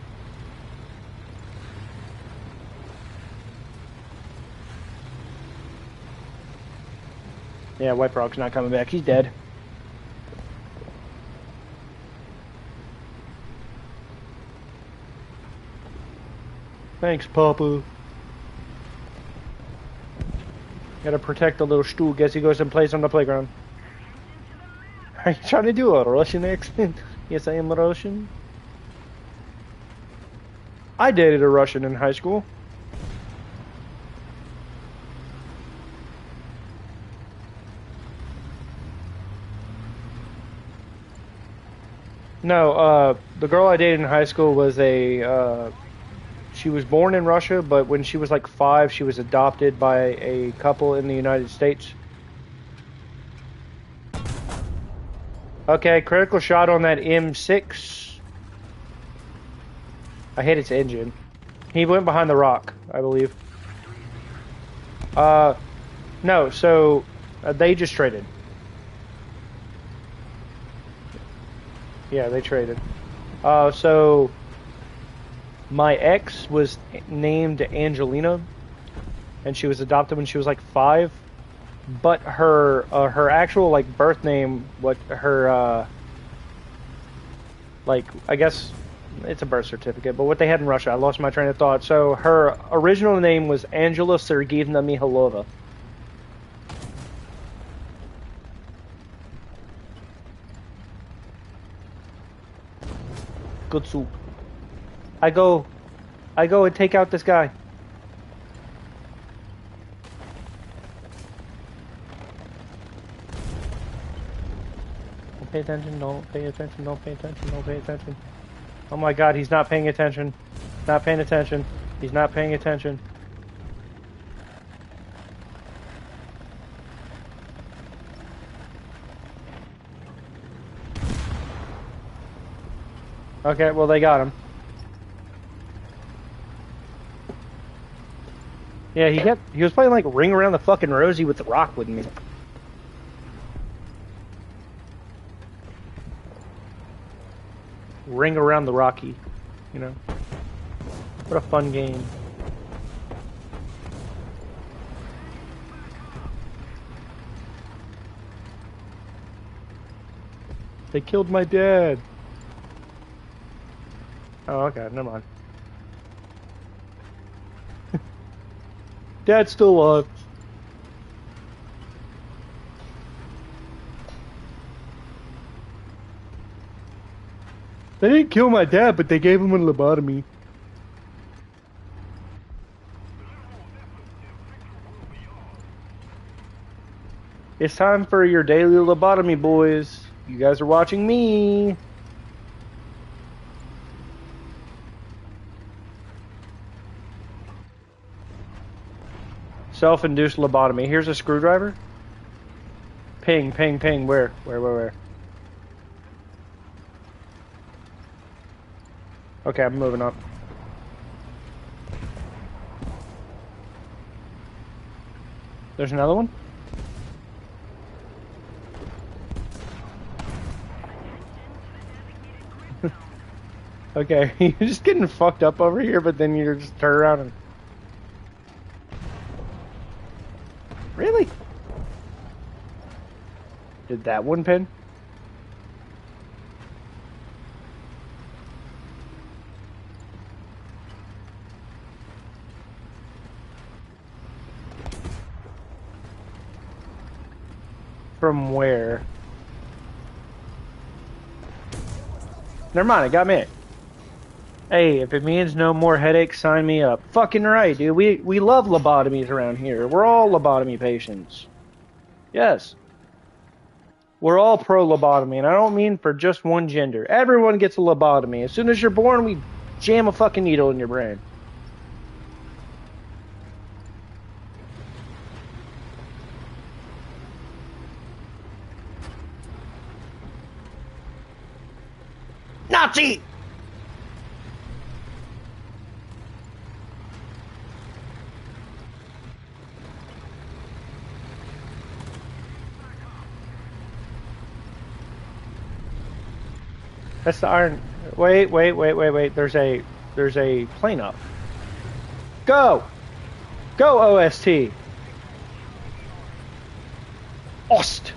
[SPEAKER 1] Yeah, White Rock's not coming back. He's dead. Thanks, Papa. Gotta protect the little Stug as he goes and plays on the playground. Are you trying to do a Russian accent? Yes, I am Russian. I dated a Russian in high school. No, the girl I dated in high school was she was born in Russia, but when she was like 5, she was adopted by a couple in the United States. Okay, critical shot on that M6. I hit its engine. He went behind the rock, I believe. No, so they just traded. Yeah, they traded. So my ex was named Angelina, and she was adopted when she was like 5. But her actual like birth name, what her like I guess it's a birth certificate, but what they had in Russia, I lost my train of thought. So her original name was Angela Sergeyevna Mihailova. Good soup. I go and take out this guy. Don't pay attention, don't pay attention, don't pay attention, don't pay attention. Oh my god, he's not paying attention. Not paying attention. He's not paying attention. Okay, well they got him. Yeah, he was playing like Ring Around the fucking Rosie with the Rock with me. Ring Around the Rocky, you know. What a fun game. They killed my dad. Oh, okay, never mind. Dad's still alive. They didn't kill my dad, but they gave him a lobotomy. It's time for your daily lobotomy, boys. You guys are watching me. Self-induced lobotomy. Here's a screwdriver. Ping, ping, ping. Where? Okay, I'm moving up. There's another one? Okay, you're just getting fucked up over here, but then you just turn around and... Really? Did that one pin? From where? Never mind, it got me. Hey, if it means no more headaches, sign me up. Fucking right, dude. We love lobotomies around here. We're all lobotomy patients. Yes. We're all pro lobotomy, and I don't mean for just one gender. Everyone gets a lobotomy. As soon as you're born, we jam a fucking needle in your brain. Nazi! That's the iron. Wait. There's a plane up. Go! Go, OST! Ost!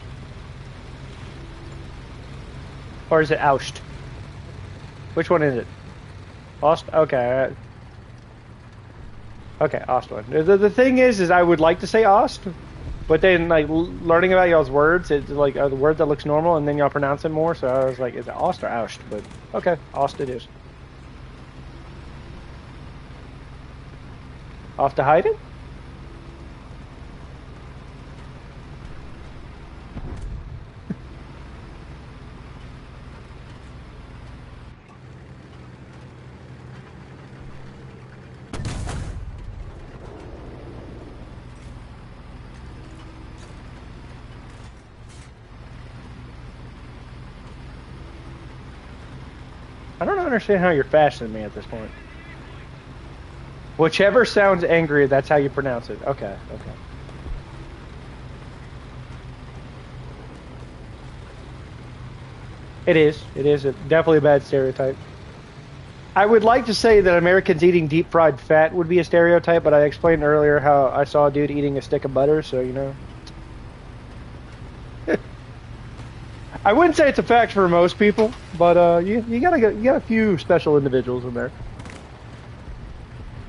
[SPEAKER 1] Or is it Oust? Which one is it? Ost? Okay. Okay, Ost one. The thing is I would like to say Ost, but then, like, learning about y'all's words, it's like the word that looks normal, and then y'all pronounce it more, so I was like, is it Ost or Oust? But, okay, Ost it is. Off to hide it? I don't understand how you're faster than me at this point. Whichever sounds angry, that's how you pronounce it. Okay. It is definitely a bad stereotype. I would like to say that Americans eating deep fried fat would be a stereotype, but I explained earlier how I saw a dude eating a stick of butter, so you know. I wouldn't say it's a fact for most people, but you got a few special individuals in there.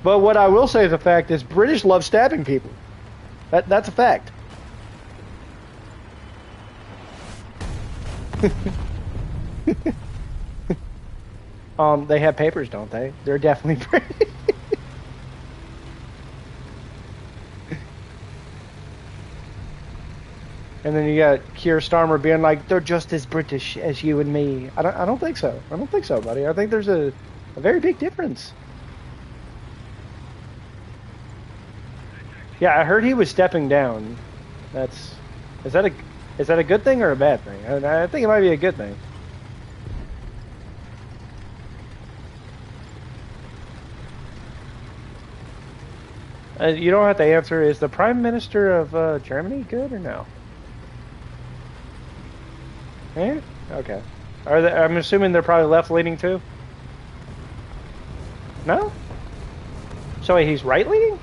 [SPEAKER 1] But what I will say is a fact is British love stabbing people. That's a fact. They have papers, don't they? They're definitely British. And then you got Keir Starmer being like, they're just as British as you and me. I don't think so. I don't think so, buddy. I think there's a very big difference. Yeah, I heard he was stepping down. Is that a good thing or a bad thing? I think it might be a good thing. You don't have to answer. Is the Prime Minister of Germany good or no? Eh? Okay. I'm assuming they're probably left-leaning too? No? So wait, he's right-leaning?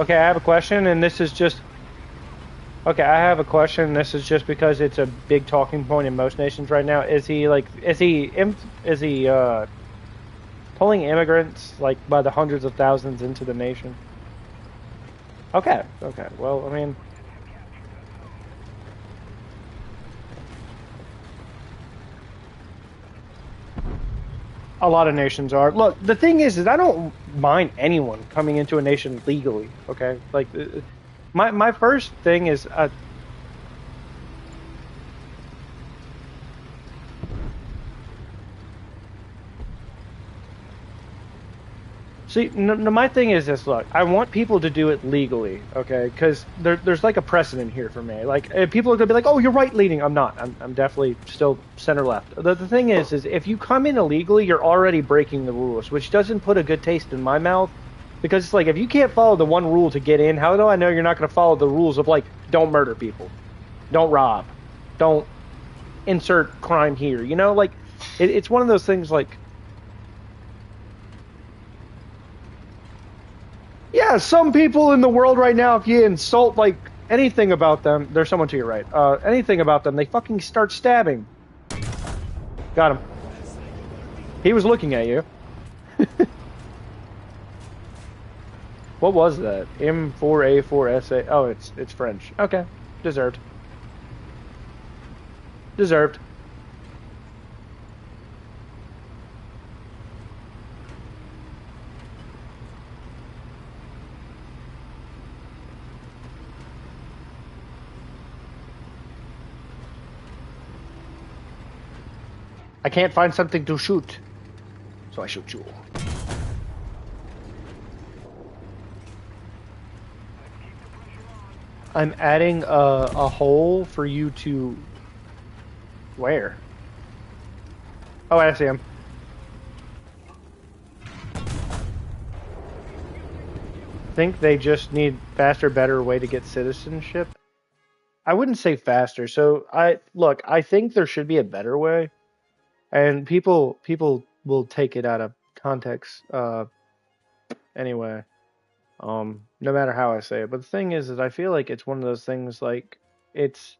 [SPEAKER 1] Okay, I have a question, and this is just... Okay, I have a question. This is just because it's a big talking point in most nations right now. Is he pulling immigrants like by the hundreds of thousands into the nation? Okay. Well, I mean, a lot of nations are. Look, the thing is I don't mind anyone coming into a nation legally. Okay, like my first thing is see, my thing is this. Look, I want people to do it legally, okay? Because there's like a precedent here for me. Like, people are gonna be like, "Oh, you're right-leaning." I'm not. I'm definitely still center-left. The thing is if you come in illegally, you're already breaking the rules, which doesn't put a good taste in my mouth. Because it's like, if you can't follow the one rule to get in, how do I know you're not going to follow the rules of, like, don't murder people, don't rob, don't insert crime here? You know, like, it's one of those things like. Yeah, some people in the world right now, if you insult like anything about them, there's someone to your right. Anything about them, they fucking start stabbing. Got him. He was looking at you. What was that? M4A4SA. Oh, it's French. Okay, deserved. Deserved. I can't find something to shoot, so I shoot you. I'm adding a hole for you to... Where? Oh, I see him. Think they just need faster, better way to get citizenship? I wouldn't say faster. So I think there should be a better way, and people will take it out of context anyway. No matter how I say it. But the thing is I feel like it's one of those things like it's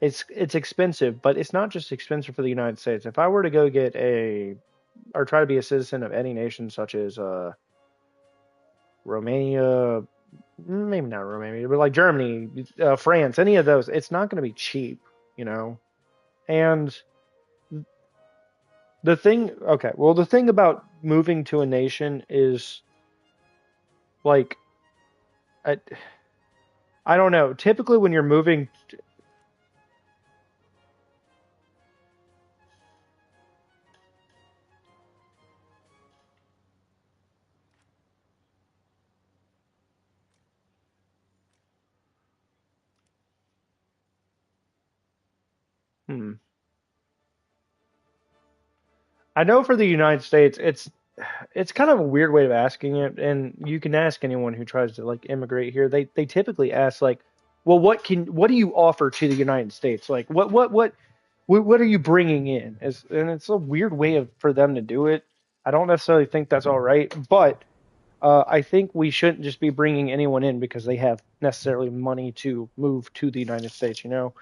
[SPEAKER 1] it's expensive, but it's not just expensive for the United States. If I were to go get or try to be a citizen of any nation such as Romania, maybe not Romania, but like Germany, France, any of those, it's not going to be cheap, you know. And the thing about moving to a nation is like I, I don't know. Typically, when you're moving, hmm, I know for the United States, it's kind of a weird way of asking it, and you can ask anyone who tries to like immigrate here. They typically ask like, well, what do you offer to the United States? Like, what are you bringing in? And it's a weird way for them to do it. I don't necessarily think that's all right, but I think we shouldn't just be bringing anyone in because they have necessarily money to move to the United States. You know,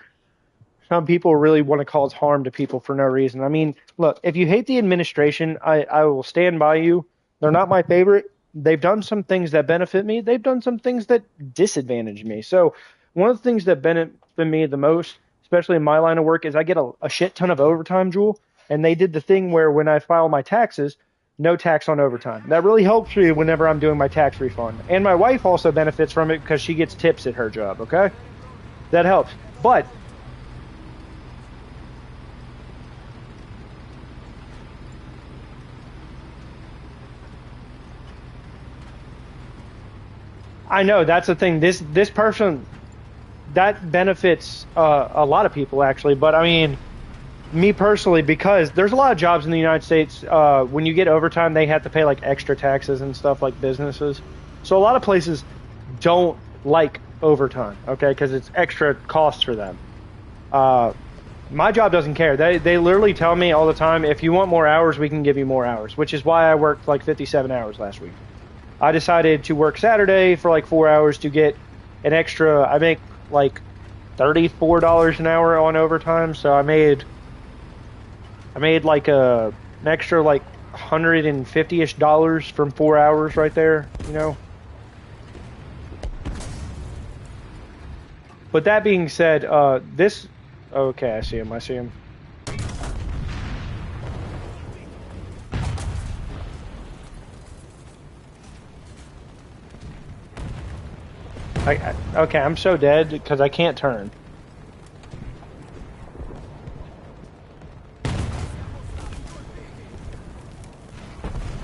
[SPEAKER 1] some people really want to cause harm to people for no reason. I mean, look, if you hate the administration, I will stand by you. They're not my favorite. They've done some things that benefit me. They've done some things that disadvantage me. So one of the things that benefit me the most, especially in my line of work, is I get a shit ton of overtime, Jewel. And they did the thing where when I file my taxes, no tax on overtime. That really helps me whenever I'm doing my tax refund. And my wife also benefits from it because she gets tips at her job, okay? That helps. But I know that's the thing. This person that benefits a lot of people actually, but I mean, me personally, because there's a lot of jobs in the United States. When you get overtime, they have to pay like extra taxes and stuff like businesses. So a lot of places don't like overtime, okay, because it's extra cost for them. Uh, my job doesn't care. They literally tell me all the time, if you want more hours, we can give you more hours, which is why I worked like 57 hours last week. I decided to work Saturday for like 4 hours to get an extra. I make like $34 an hour on overtime, so I made like an extra like $150-ish from 4 hours right there, you know. But that being said, this okay, I see him. I see him. Okay, I'm so dead because I can't turn.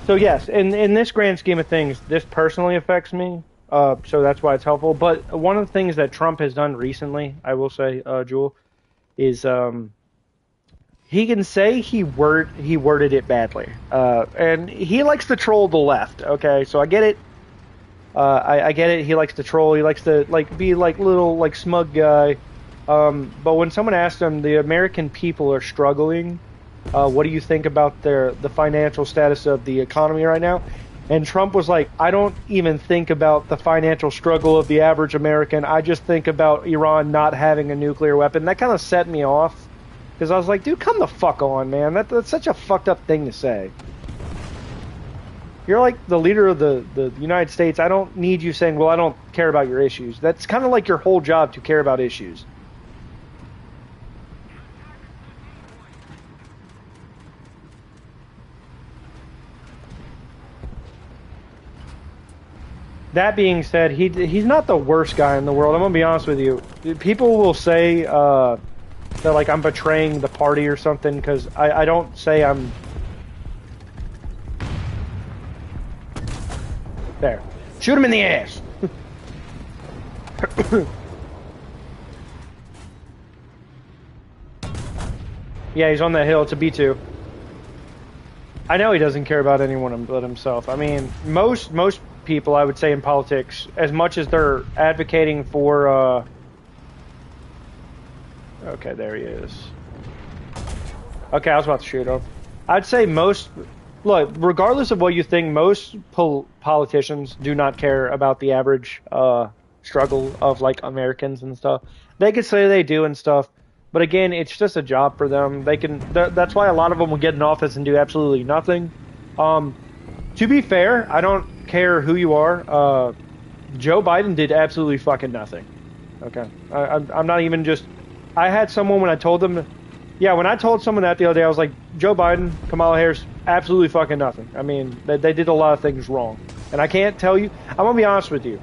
[SPEAKER 1] So yes, in this grand scheme of things, this personally affects me. So that's why it's helpful. But one of the things that Trump has done recently, I will say, Jewel, is he can say he worded it badly, and he likes to troll the left. Okay, so I get it. I get it. He likes to troll. He likes to like be like little like smug guy. But when someone asks him, the American people are struggling. What do you think about the financial status of the economy right now? And Trump was like, I don't even think about the financial struggle of the average American. I just think about Iran not having a nuclear weapon. That kind of set me off because I was like, dude, come the fuck on, man. That's such a fucked up thing to say. You're like the leader of the United States. I don't need you saying, well, I don't care about your issues. That's kind of like your whole job to care about issues. That being said, he's not the worst guy in the world. I'm gonna be honest with you. People will say that like I'm betraying the party or something because I don't say I'm. There, shoot him in the ass. Yeah, he's on that hill. It's a B2. I know he doesn't care about anyone but himself. I mean, most people, I would say, in politics, as much as they're advocating for, okay, there he is. Okay, I was about to shoot him. I'd say most, look, regardless of what you think, most politicians do not care about the average struggle of, like, Americans and stuff. They could say they do and stuff, but again, it's just a job for them. They can, that's why a lot of them will get in office and do absolutely nothing. To be fair, I don't care who you are. Joe Biden did absolutely fucking nothing. Okay, I'm not even just. I had someone when I told them, yeah, when I told someone that the other day, I was like, Joe Biden, Kamala Harris, absolutely fucking nothing. I mean, they did a lot of things wrong, and I can't tell you. I'm gonna be honest with you.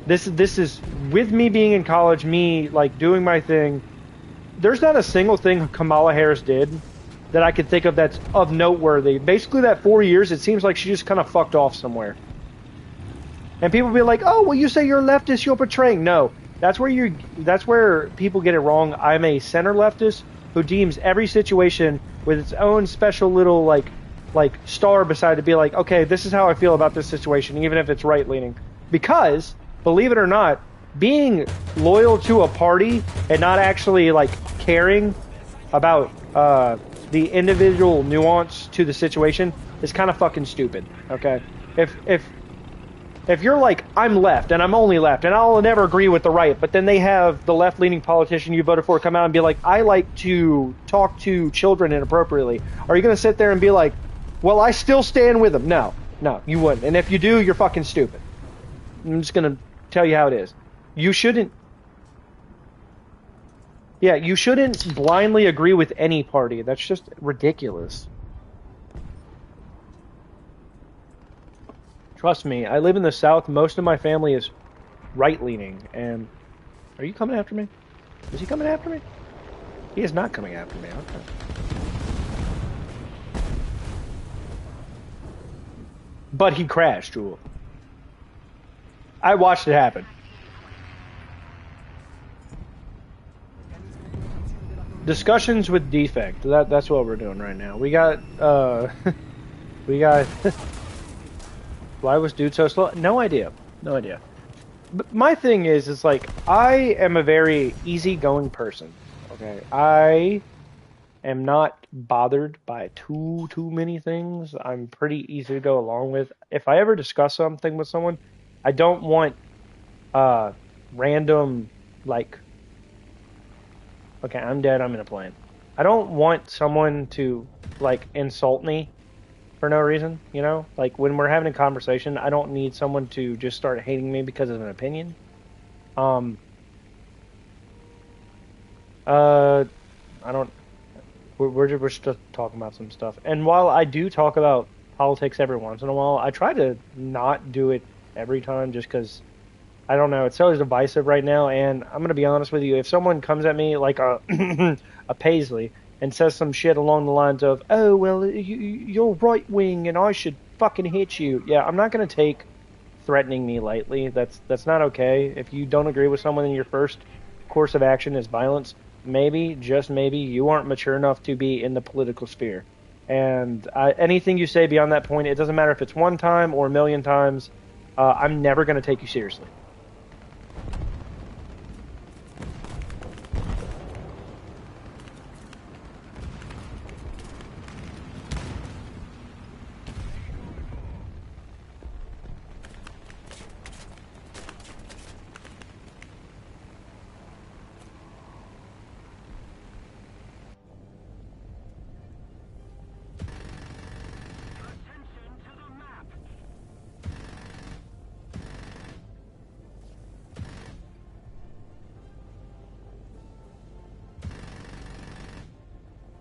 [SPEAKER 1] This is with me being in college, me like doing my thing. There's not a single thing Kamala Harris did that I could think of that's of noteworthy. Basically, that 4 years, it seems like she just kind of fucked off somewhere. And people be like, "Oh, well, you say you're leftist, you're betraying." No, that's where people get it wrong. I'm a center leftist who deems every situation with its own special little like star beside it, be like, okay, this is how I feel about this situation, even if it's right leaning. Because, believe it or not, being loyal to a party and not actually like caring about the individual nuance to the situation is kind of fucking stupid. Okay, if you're like, I'm left and I'm only left and I'll never agree with the right, but then they have the left-leaning politician you voted for come out and be like, I like to talk to children inappropriately. Are you going to sit there and be like, well, I still stand with them? No, you wouldn't. And if you do, you're fucking stupid. I'm just going to tell you how it is. You shouldn't. Yeah, you shouldn't blindly agree with any party. That's just ridiculous. Trust me, I live in the South. Most of my family is right-leaning. And are you coming after me? Is he coming after me? He is not coming after me. Okay. But he crashed, Jewel. I watched it happen. Discussions with defect. That's what we're doing right now. We got why was dude so slow? No idea. But my thing is like, I am a very easygoing person. Okay, I am not bothered by too many things. I'm pretty easy to go along with. If I ever discuss something with someone, I don't want random like. Okay, I'm dead. I'm in a plane. I don't want someone to like insult me for no reason, you know? Like when we're having a conversation, I don't need someone to just start hating me because of an opinion. I don't. We're just talking about some stuff. And while I do talk about politics every once in a while, I try to not do it every time just because, I don't know, it's so divisive right now. And I'm going to be honest with you. If someone comes at me like a, a Paisley and says some shit along the lines of, oh, well, you're right wing and I should fucking hit you. Yeah, I'm not going to take threatening me lightly. That's not okay. If you don't agree with someone and your first course of action is violence, maybe, just maybe, you aren't mature enough to be in the political sphere. And anything you say beyond that point, it doesn't matter if it's one time or a million times, I'm never going to take you seriously.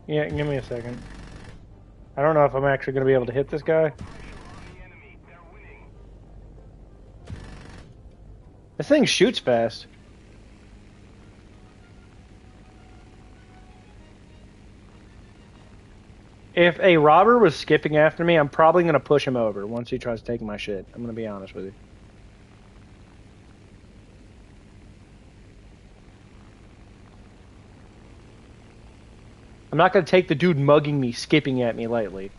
[SPEAKER 1] Yeah, give me a second. I don't know if I'm actually going to be able to hit this guy. This thing shoots fast. If a robber was skipping after me, I'm probably going to push him over once he tries taking my shit. I'm going to be honest with you. I'm not going to take the dude mugging me, skipping at me lightly.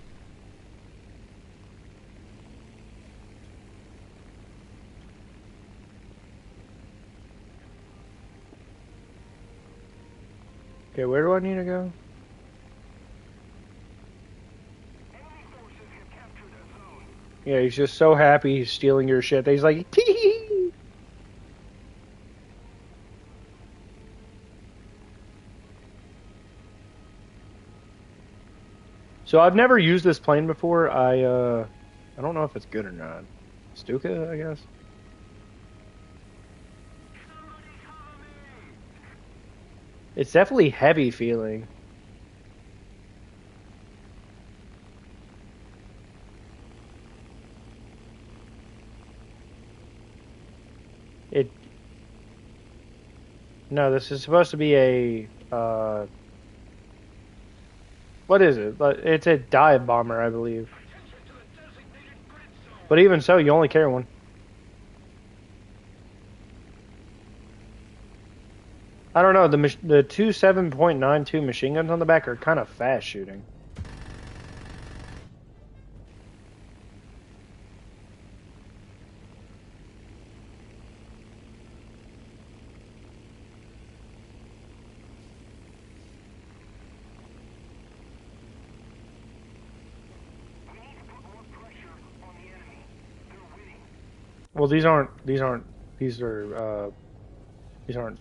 [SPEAKER 1] Okay, where do I need to go? Yeah, he's just so happy he's stealing your shit that he's like, tee. So I've never used this plane before. I don't know if it's good or not. Stuka, I guess. It's definitely heavy feeling. It. No, this is supposed to be a what is it? It's a dive bomber, I believe. But even so, you only carry one. I don't know. The two 7.92 machine guns on the back are kind of fast shooting. Well, these aren't. These aren't. These are. These aren't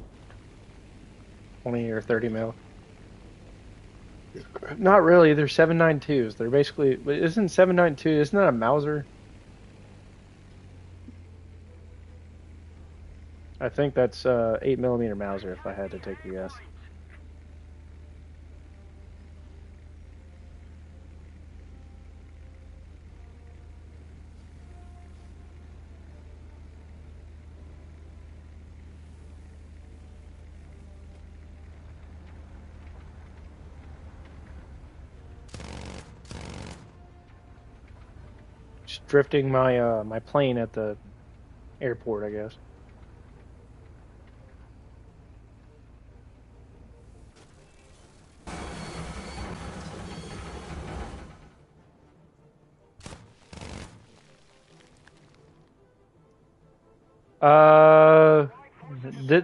[SPEAKER 1] 20 or 30 mil. Not really. They're 7.92s. They're basically. Isn't 7.92? Isn't that a Mauser? I think that's 8mm Mauser. If I had to take a guess. Just drifting my my plane at the airport, I guess. Uh,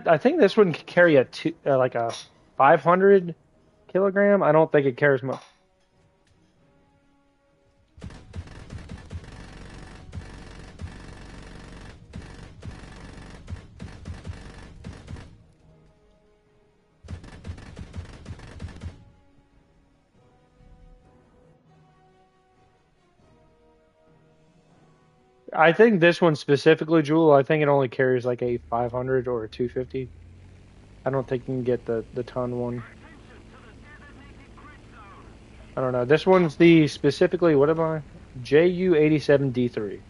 [SPEAKER 1] I think this one could carry like a 500 kilogram. I don't think it carries much. I think this one specifically, Jewel, I think it only carries like a 500 or a 250. I don't think you can get the ton one. I don't know. This one's the specifically, what am I? JU-87D3.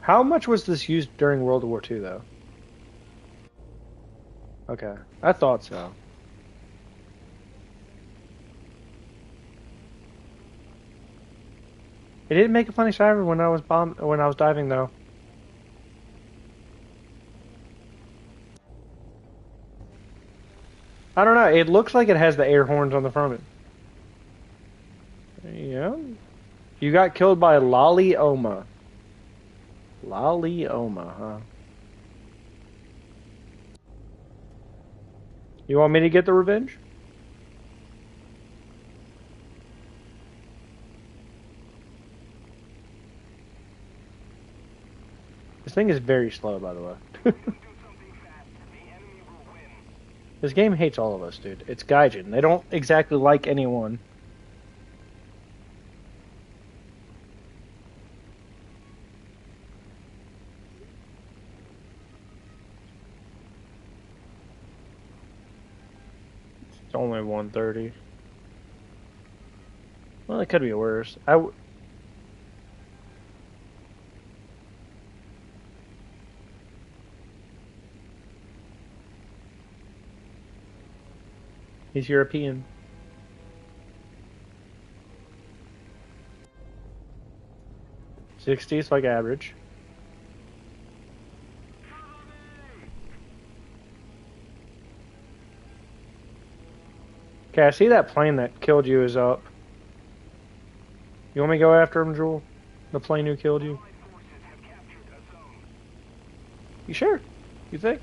[SPEAKER 1] How much was this used during World War II, though? Okay, I thought so. It didn't make a funny siren when I was diving, though. I don't know. It looks like it has the air horns on the front of it. Yeah. You got killed by Lolioma. Lolioma, huh? You want me to get the revenge? This thing is very slow, by the way. This game hates all of us, dude. It's Gaijin. They don't exactly like anyone. only 130. Well, it could be worse. He's European. '60s like average. Okay, I see that plane that killed you is up. You want me to go after him, Jewel? The plane who killed you? You sure? You think?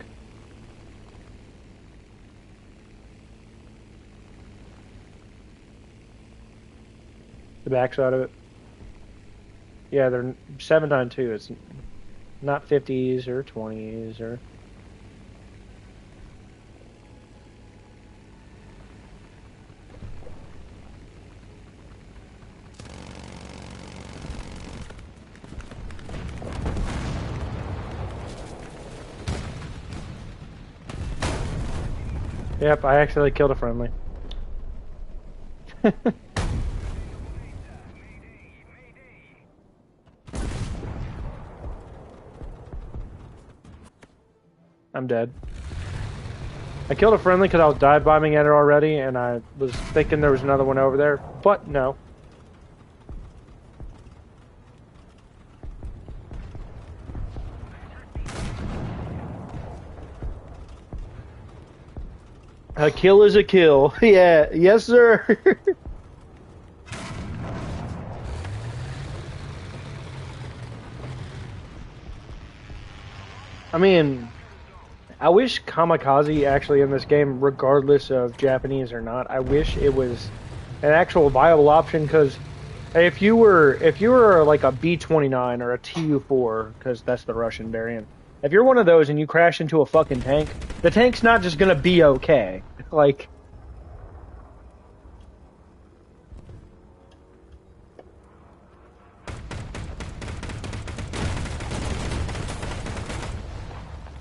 [SPEAKER 1] The backside of it? Yeah, they're 792. It's not 50s or 20s or... Yep, I actually killed a friendly. I'm dead. I killed a friendly because I was dive bombing at it already, and I was thinking there was another one over there, but no. A kill is a kill. Yeah, yes, sir. I mean, I wish kamikaze actually in this game, regardless of Japanese or not, I wish it was an actual viable option. Because if you were like a B-29 or a Tu-4, because that's the Russian variant, if you're one of those and you crash into a fucking tank, the tank's not just gonna be okay. Like,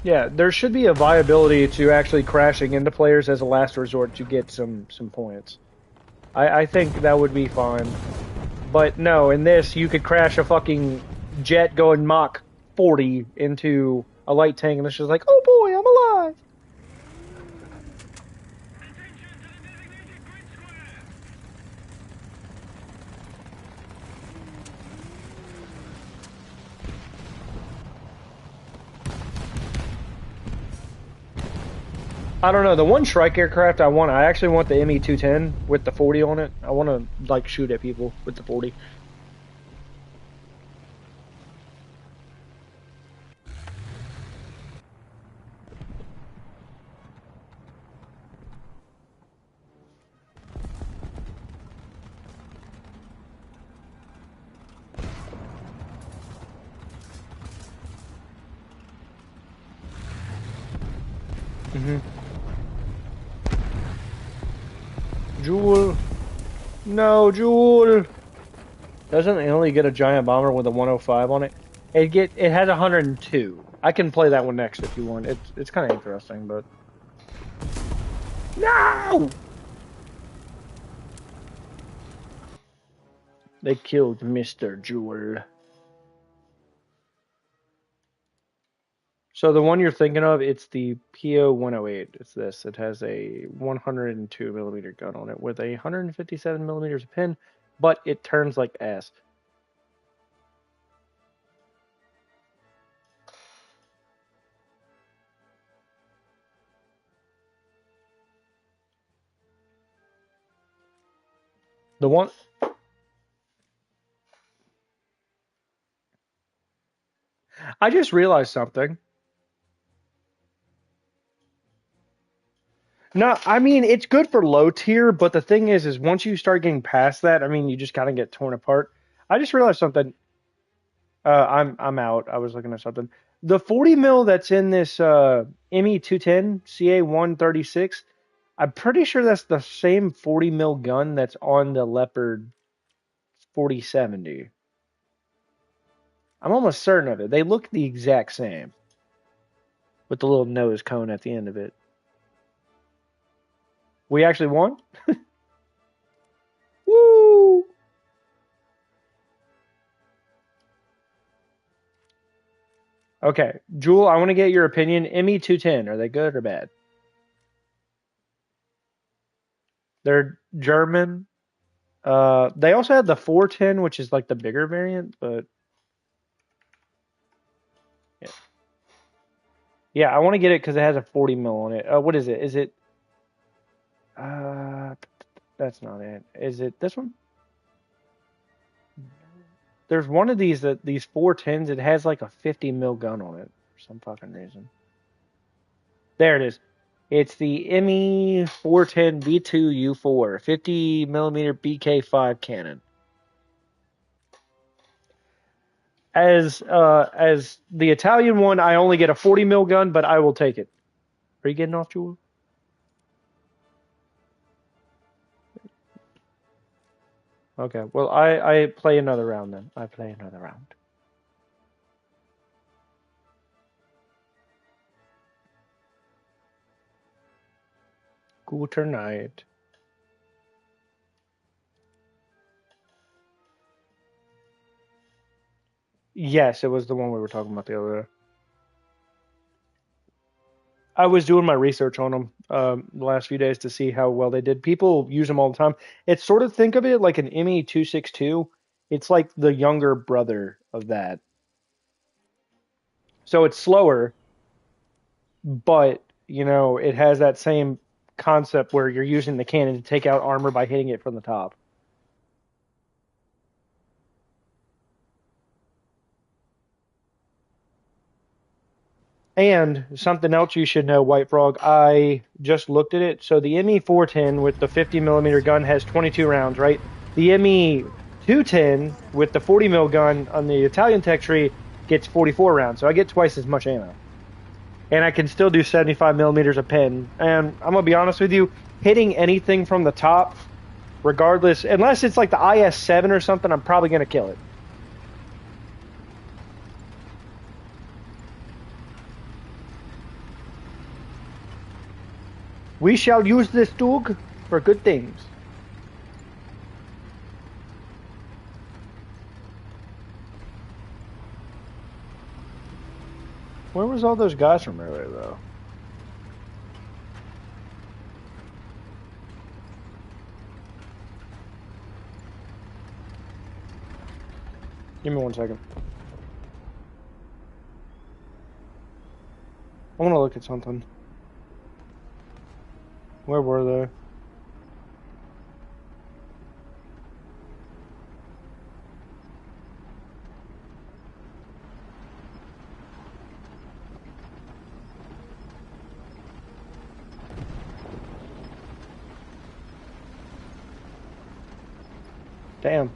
[SPEAKER 1] yeah, there should be a viability to actually crashing into players as a last resort to get some points. I think that would be fine. But no, in this, you could crash a fucking jet going Mach 40 into a light tank, and it's just like, oh boy, I'm alive! I don't know, the one strike aircraft I actually want the ME-210 with the 40 on it. I want to, like, shoot at people with the 40. Mm-hmm. Jewel. No, Jewel. Doesn't it only get a giant bomber with a 105 on it? It has 102. I can play that one next if you want. It's kind of interesting, but no. They killed Mr. Jewel. So the one you're thinking of, it's the PO-108. It's this. It has a 102 millimeter gun on it with a 157 millimeters of pin, but it turns like ass. The one... I just realized something. No, I mean, it's good for low tier, but the thing is once you start getting past that, I mean, you just kind of get torn apart. I just realized something. I'm out. I was looking at something. The 40 mil that's in this ME-210 CA-136, I'm pretty sure that's the same 40 mil gun that's on the Leopard 4070. I'm almost certain of it. They look the exact same with the little nose cone at the end of it. We actually won? Woo! Okay, Jewel, I want to get your opinion. ME 210, are they good or bad? They're German. They also had the 410, which is like the bigger variant, but yeah, yeah, I want to get it because it has a 40 mil on it. What is it? Is it? Uh, that's not it. Is it this one? There's one of these 410s. It has like a 50 mil gun on it for some fucking reason. There it is. It's the ME 410 B2U4 50 millimeter BK5 cannon. As the Italian one, I only get a 40 mil gun, but I will take it. Are you getting off, Jewel? Okay. Well, I play another round then. I play another round. Gute night. Yes, it was the one we were talking about the other day. I was doing my research on them the last few days to see how well they did. People use them all the time. It's sort of think of it like an ME 262. It's like the younger brother of that. So it's slower, but it has that same concept where you're using the cannon to take out armor by hitting it from the top. And something else you should know, White Frog, I just looked at it. So the ME410 with the 50 millimeter gun has 22 rounds, right? The ME210 with the 40 mil gun on the Italian tech tree gets 44 rounds. So I get twice as much ammo. And I can still do 75 millimeters a pin. And I'm going to be honest with you, hitting anything from the top, regardless, unless it's like the IS-7 or something, I'm probably going to kill it. We shall use this dog for good things. Where was all those guys from earlier, though? Give me 1 second. I want to look at something. Where were they? Damn.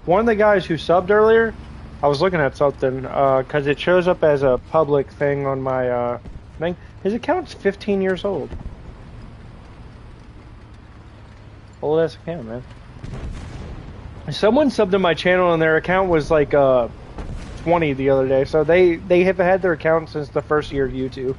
[SPEAKER 1] One of the guys who subbed earlier, I was looking at something, because it shows up as a public thing on my, thing. His account's 15 years old. Old ass account, man. Someone subbed to my channel and their account was like, 20 the other day, so they have had their account since the first year of YouTube.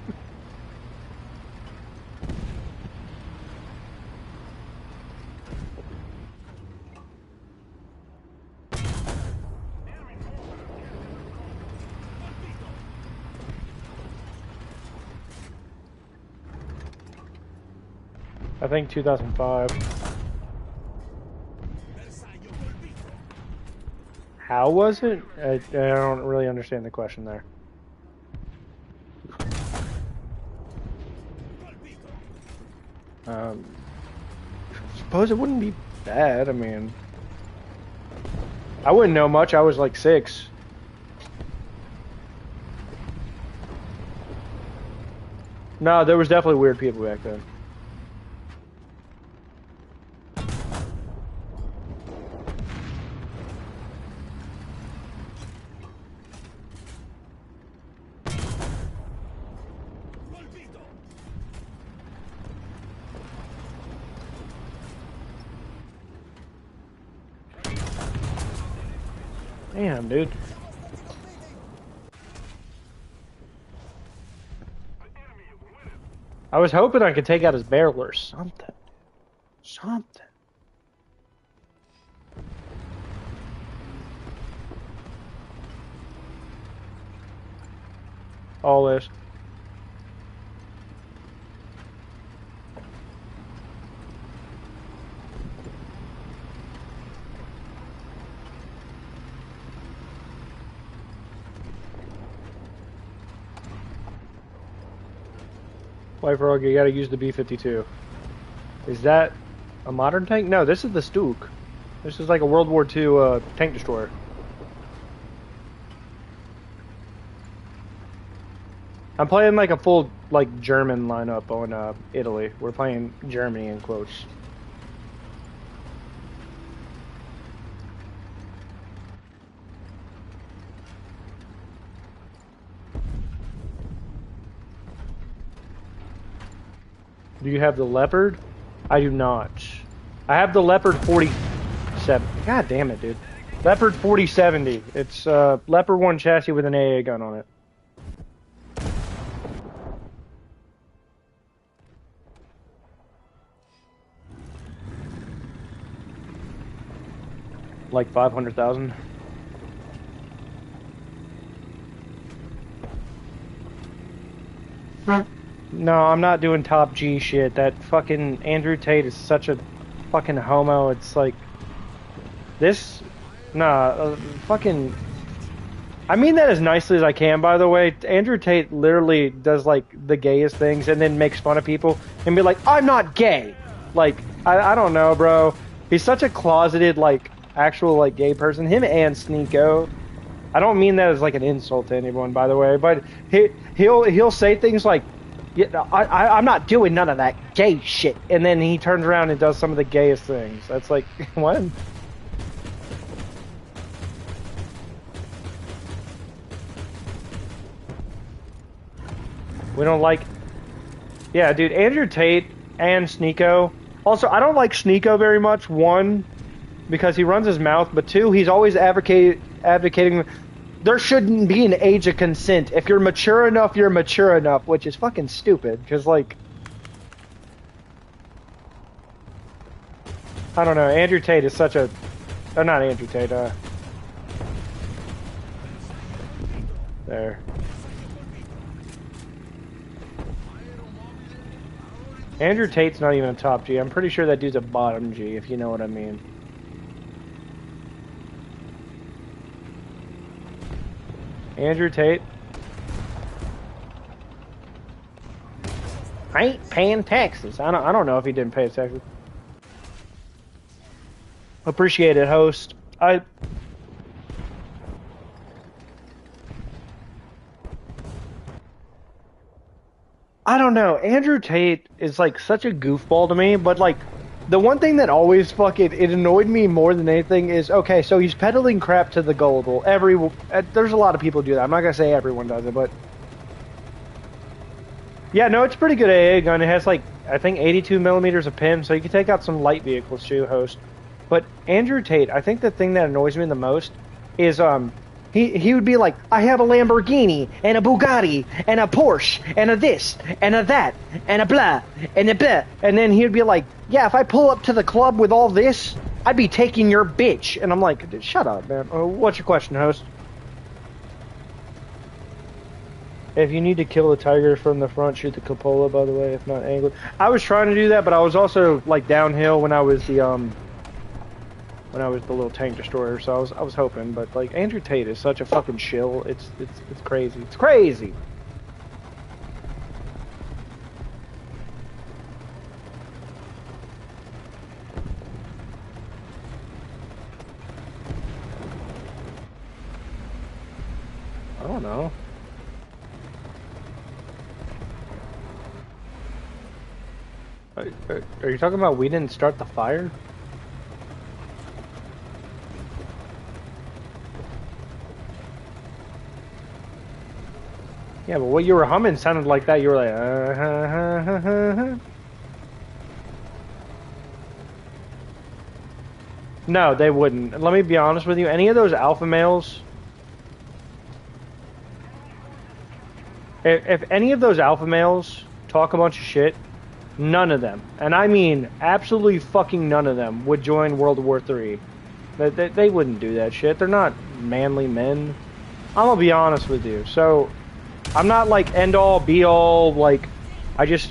[SPEAKER 1] I think 2005. How was it? I don't really understand the question there. Suppose it wouldn't be bad. I mean, I wouldn't know much. I was like 6. No, there was definitely weird people back then. Damn, dude. I was hoping I could take out his barrel or something. something. All this. White Frog, you gotta use the B-52. Is that a modern tank? No, this is the Stuke. This is like a World War II tank destroyer. I'm playing like a full like German lineup on Italy. We're playing Germany in quotes. Do you have the Leopard? I do not. I have the Leopard 4070. God damn it, dude. Leopard 4070. It's Leopard 1 chassis with an AA gun on it. Like 500,000. No, I'm not doing top G shit. That fucking Andrew Tate is such a fucking homo. It's like this. Nah, fucking. I mean that as nicely as I can, by the way. Andrew Tate literally does like the gayest things and then makes fun of people and be like, "I'm not gay." Like, I don't know, bro. He's such a closeted like actual like gay person. Him and Sneeko. I don't mean that as like an insult to anyone, by the way, but he'll say things like, "Yeah, I'm not doing none of that gay shit," and then he turns around and does some of the gayest things. That's like, what? We don't like... Yeah, dude, Andrew Tate and Sneeko. Also, I don't like Sneeko very much. One, because he runs his mouth, but two, he's always advocating there shouldn't be an age of consent. If you're mature enough, you're mature enough, which is fucking stupid, because, like... I don't know, Andrew Tate is such a... Oh, not Andrew Tate, There. Andrew Tate's not even a top G. I'm pretty sure that dude's a bottom G, if you know what I mean. Andrew Tate. I ain't paying taxes. I don't know if he didn't pay his taxes. Appreciate it, host. I don't know. Andrew Tate is like such a goofball to me, but like the one thing that always fucking it annoyed me more than anything is, okay, so he's peddling crap to the gullible. There's a lot of people do that. I'm not gonna say everyone does it, but yeah, no, it's a pretty good AA gun. It has like I think 82 millimeters of pin, so you can take out some light vehicles too, host. But Andrew Tate, I think the thing that annoys me the most is he would be like, I have a Lamborghini, and a Bugatti, and a Porsche, and a this, and a that, and a blah, and a blah. And then he'd be like, yeah, if I pull up to the club with all this, I'd be taking your bitch. And I'm like, shut up, man. What's your question, host? If you need to kill a tiger from the front, shoot the cupola, by the way, if not angled. I was trying to do that, but I was also, like, downhill when I was the little tank destroyer, so I was hoping, but like Andrew Tate is such a fucking shill. It's crazy. It's crazy. I don't know. Are you talking about we didn't start the fire? Yeah, but what you were humming sounded like that. You were like, No, they wouldn't. Let me be honest with you. Any of those alpha males, if any of those alpha males talk a bunch of shit, None of them, and I mean absolutely fucking none of them, would join World War III. They wouldn't do that shit. They're not manly men. I'm gonna be honest with you. So I'm not like end all be all. Like I'm just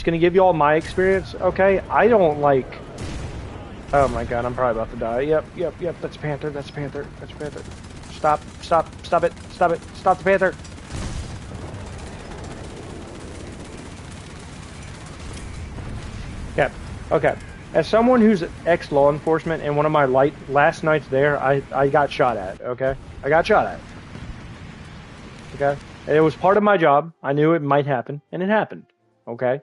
[SPEAKER 1] gonna give you all my experience. Okay, I don't like. Oh my god, I'm probably about to die. Yep. That's Panther. That's Panther. That's Panther. Stop it. Stop it. Stop the Panther. Yeah. Okay. As someone who's ex-law enforcement and one of my last nights there, I got shot at, okay? I got shot at. Okay? And it was part of my job. I knew it might happen, and it happened. Okay?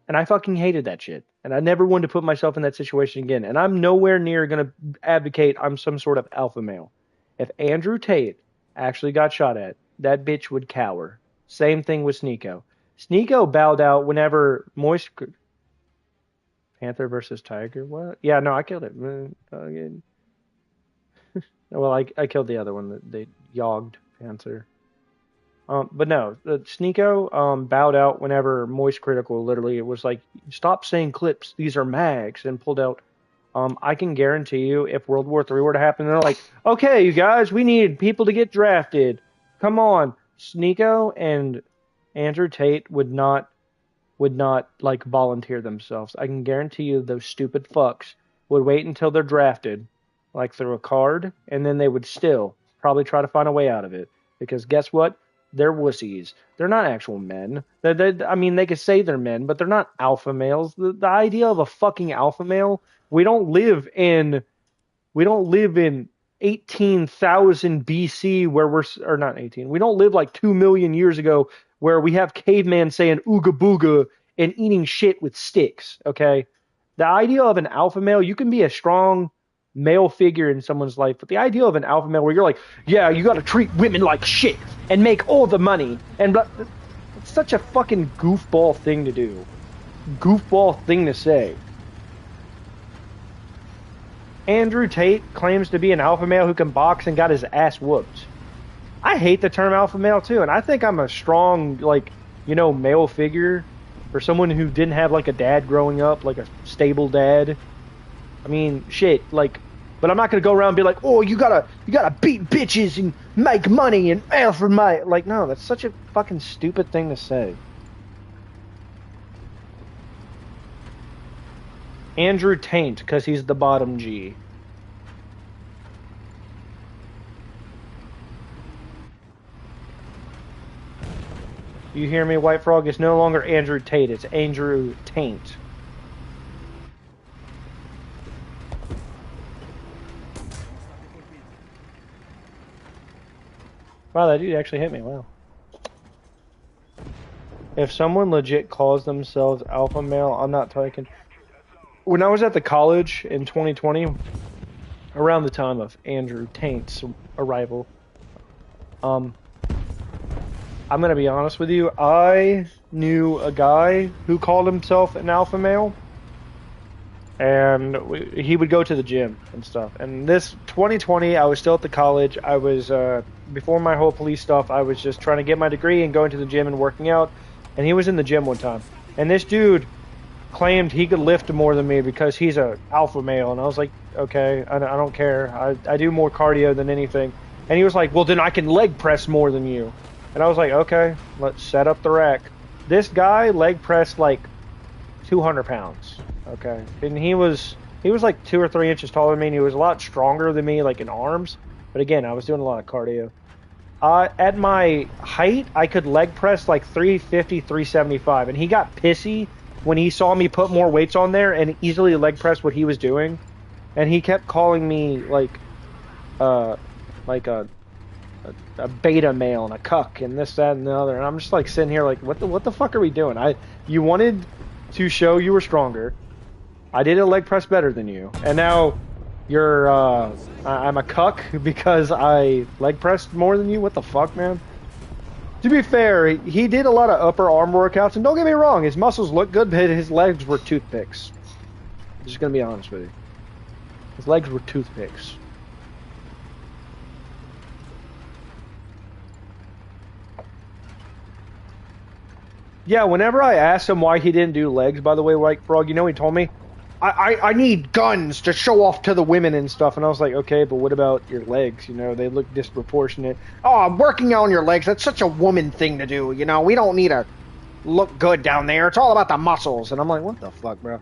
[SPEAKER 1] And I fucking hated that shit. And I never wanted to put myself in that situation again. And I'm nowhere near gonna advocate I'm some sort of alpha male. If Andrew Tate actually got shot at, that bitch would cower. Same thing with Sneeko. Sneeko bowed out whenever Moist Panther versus Tiger. What? Yeah, no, I killed it. Well, I killed the other one that they yogged Panther. But no, Sneeko bowed out whenever Moist Critical literally it was like, stop saying clips. These are mags, and pulled out. I can guarantee you, if World War III were to happen, they're like, okay, you guys, we need people to get drafted. Come on, Sneeko and Andrew Tate would not like volunteer themselves. I can guarantee you those stupid fucks would wait until they're drafted, like through a card, and then they would still probably try to find a way out of it. Because guess what? They're wussies. They're not actual men. I mean, they could say they're men, but they're not alpha males. The idea of a fucking alpha male, we don't live in 18,000 BC where or not 18. We don't live like 2 million years ago where we have caveman saying ooga booga and eating shit with sticks, okay? The idea of an alpha male, you can be a strong male figure in someone's life, but the idea of an alpha male where you're like, yeah, you got to treat women like shit and make all the money, and it's such a fucking goofball thing to do. Goofball thing to say. Andrew Tate claims to be an alpha male who can box and got his ass whooped. I hate the term alpha male too, and I think I'm a strong, like, male figure for someone who didn't have like a dad growing up, like a stable dad. I mean, shit, like, but I'm not gonna go around and be like, oh, you gotta beat bitches and make money and alpha male. Like, no, that's such a fucking stupid thing to say. Andrew Taint, because he's the bottom G. You hear me, White Frog? It's no longer Andrew Tate, it's Andrew Taint. Wow, that dude actually hit me, wow. If someone legit calls themselves alpha male, I'm not taking... When I was at the college in 2020, around the time of Andrew Taint's arrival, I'm gonna be honest with you, I knew a guy who called himself an alpha male, and he would go to the gym and stuff. And this 2020, I was still at the college. I was, before my whole police stuff, I was just trying to get my degree and going to the gym and working out, and he was in the gym one time. And this dude claimed he could lift more than me because he's a alpha male, and I was like, okay, I don't care. I do more cardio than anything. And he was like, well, then I can leg press more than you. And I was like, okay, let's set up the rack. This guy leg pressed like 200 pounds, okay? And he was like 2 or 3 inches taller than me, and he was a lot stronger than me, like in arms. But again, I was doing a lot of cardio. At my height, I could leg press like 350, 375, and he got pissy when he saw me put more weights on there and easily leg press what he was doing. And he kept calling me like a beta male and a cuck and this, that, and the other. And I'm just like sitting here like, what the fuck are we doing? You wanted to show you were stronger. I did a leg press better than you. And now you're, I'm a cuck because I leg pressed more than you? What the fuck, man? To be fair, he did a lot of upper arm workouts, and don't get me wrong, his muscles look good, but his legs were toothpicks. I'm just gonna be honest with you. His legs were toothpicks. Yeah, whenever I asked him why he didn't do legs, by the way, White Frog, you know, he told me, I need guns to show off to the women and stuff. And I was like, okay, but what about your legs? You know, they look disproportionate. Oh, I'm working on your legs. That's such a woman thing to do. You know, we don't need to look good down there. It's all about the muscles. And I'm like, what the fuck, bro?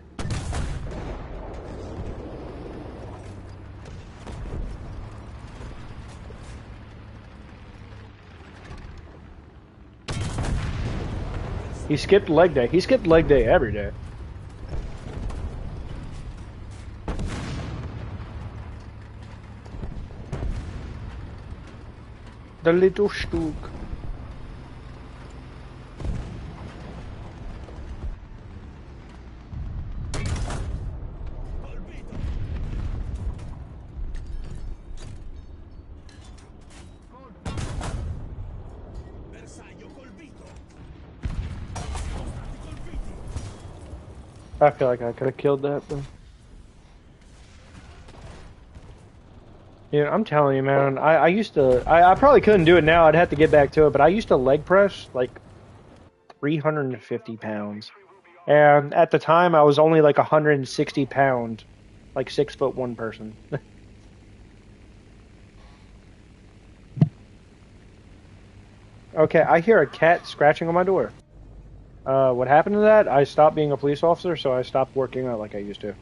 [SPEAKER 1] He skipped leg day. He skipped leg day every day. The little Stug. I feel like I could have killed that, but yeah, I'm telling you, man. I used to. I probably couldn't do it now. I'd have to get back to it, but I used to leg press like 350 pounds, and at the time I was only like 160 pound, like 6'1" person. Okay, I hear a cat scratching on my door. What happened to that? I stopped being a police officer, so I stopped working out like I used to.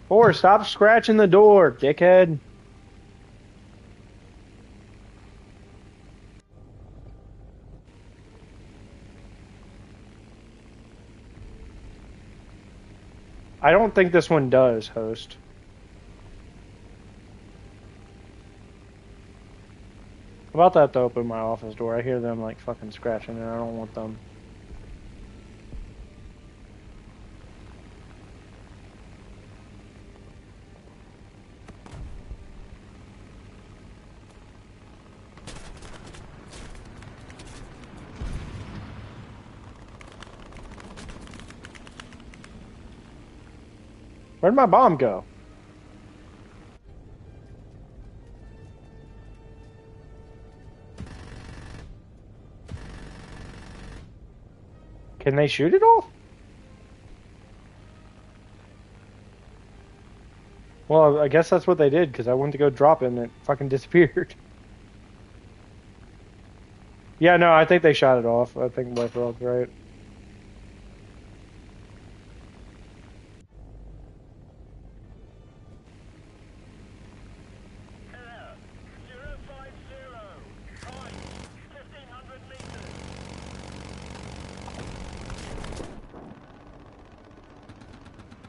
[SPEAKER 1] Or stop scratching the door, dickhead. I don't think this one does, host. I'm about to have to open my office door. I hear them like fucking scratching and I don't want them. Where'd my bomb go? Can they shoot it off? Well, I guess that's what they did, because I went to go drop it and it fucking disappeared. Yeah, no, I think they shot it off. I think White Frog's right.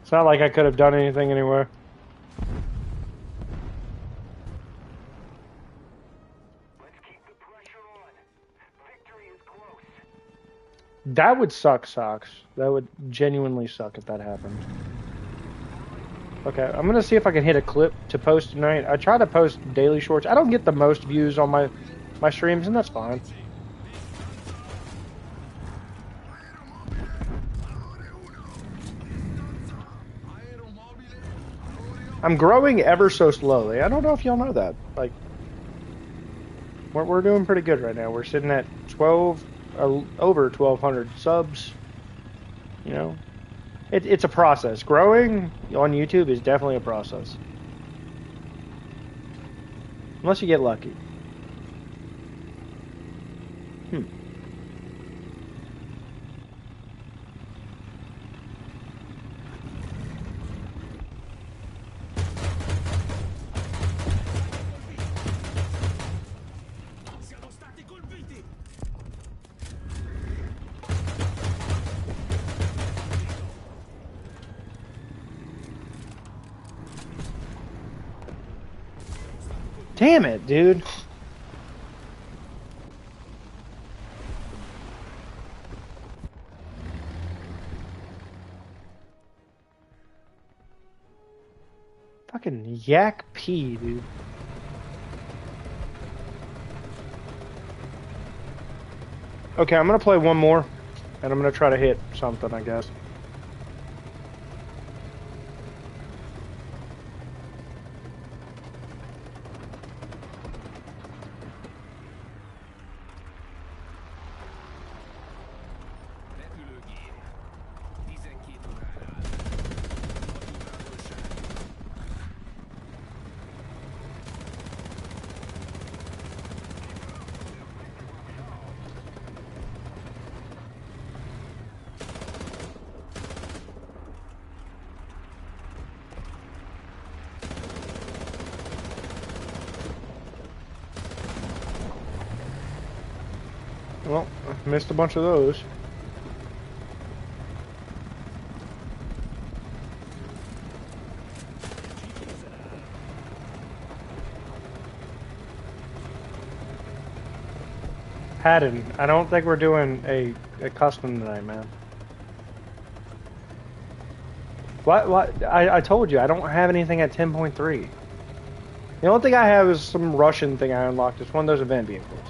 [SPEAKER 1] It's not like I could have done anything anywhere. That would suck, Socks. That would genuinely suck if that happened. Okay, I'm gonna see if I can hit a clip to post tonight. I try to post daily shorts. I don't get the most views on my streams, and that's fine. I'm growing ever so slowly. I don't know if y'all know that. Like, we're doing pretty good right now. We're sitting at 12, over 1,200 subs. You know, it's a process. Growing on YouTube is definitely a process. Unless you get lucky. Damn it, dude. Fucking yak pee, dude. Okay, I'm gonna play one more, and I'm gonna try to hit something, I guess. Well, I missed a bunch of those. Haddon, I don't think we're doing a custom tonight, man. What? I told you, I don't have anything at 10.3. The only thing I have is some Russian thing I unlocked. It's one of those event vehicles.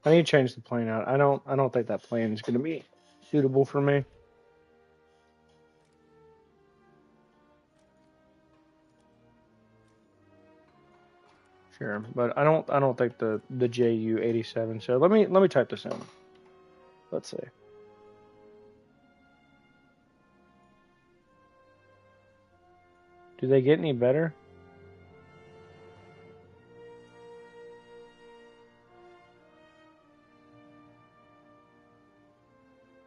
[SPEAKER 1] I need to change the plane out. I don't think that plane is gonna be suitable for me. Sure, but I don't think the JU-87. So let me type this in. Let's see. Do they get any better?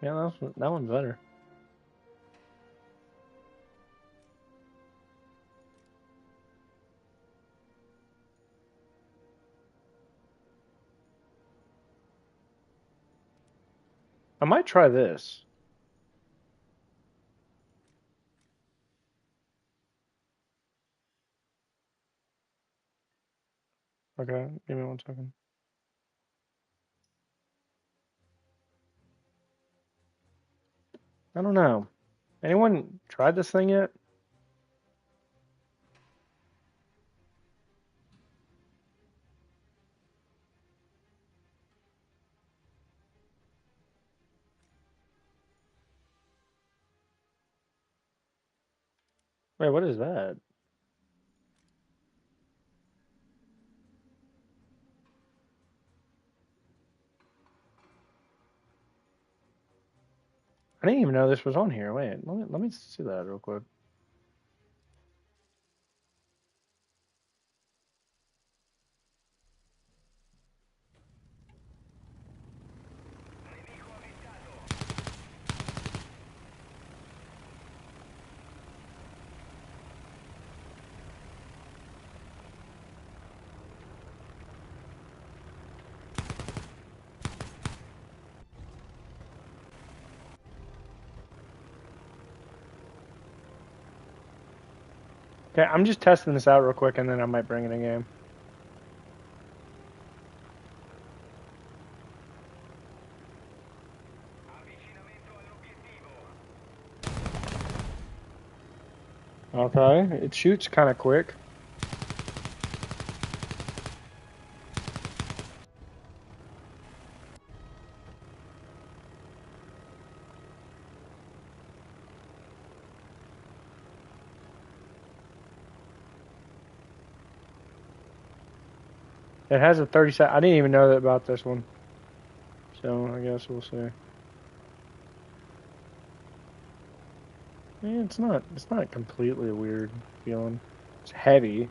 [SPEAKER 1] Yeah, that one's better. I might try this. Okay, give me 1 second. I don't know. Anyone tried this thing yet? Wait, what is that? I didn't even know this was on here. Wait, let me see that real quick. Okay, I'm just testing this out real quick, and then I might bring it in game. Okay, it shoots kind of quick. It has a 30 second. I didn't even know that about this one. So I guess we'll see. Yeah, it's not completely a weird feeling. It's heavy.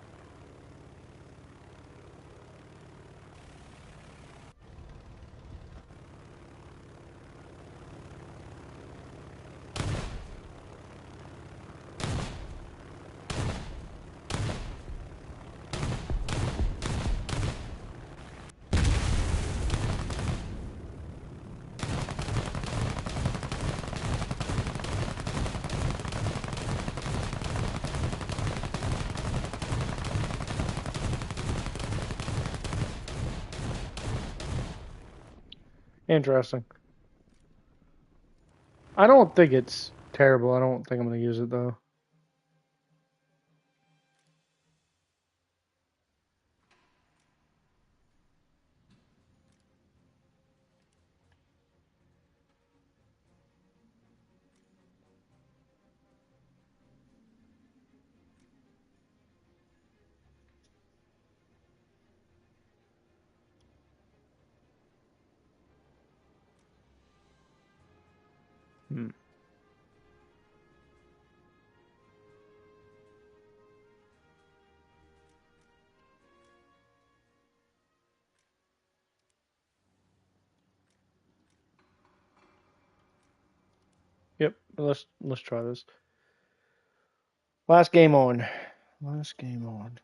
[SPEAKER 1] Interesting. I don't think it's terrible. I don't think I'm gonna use it though. Let's try this. Last game on. Last game on.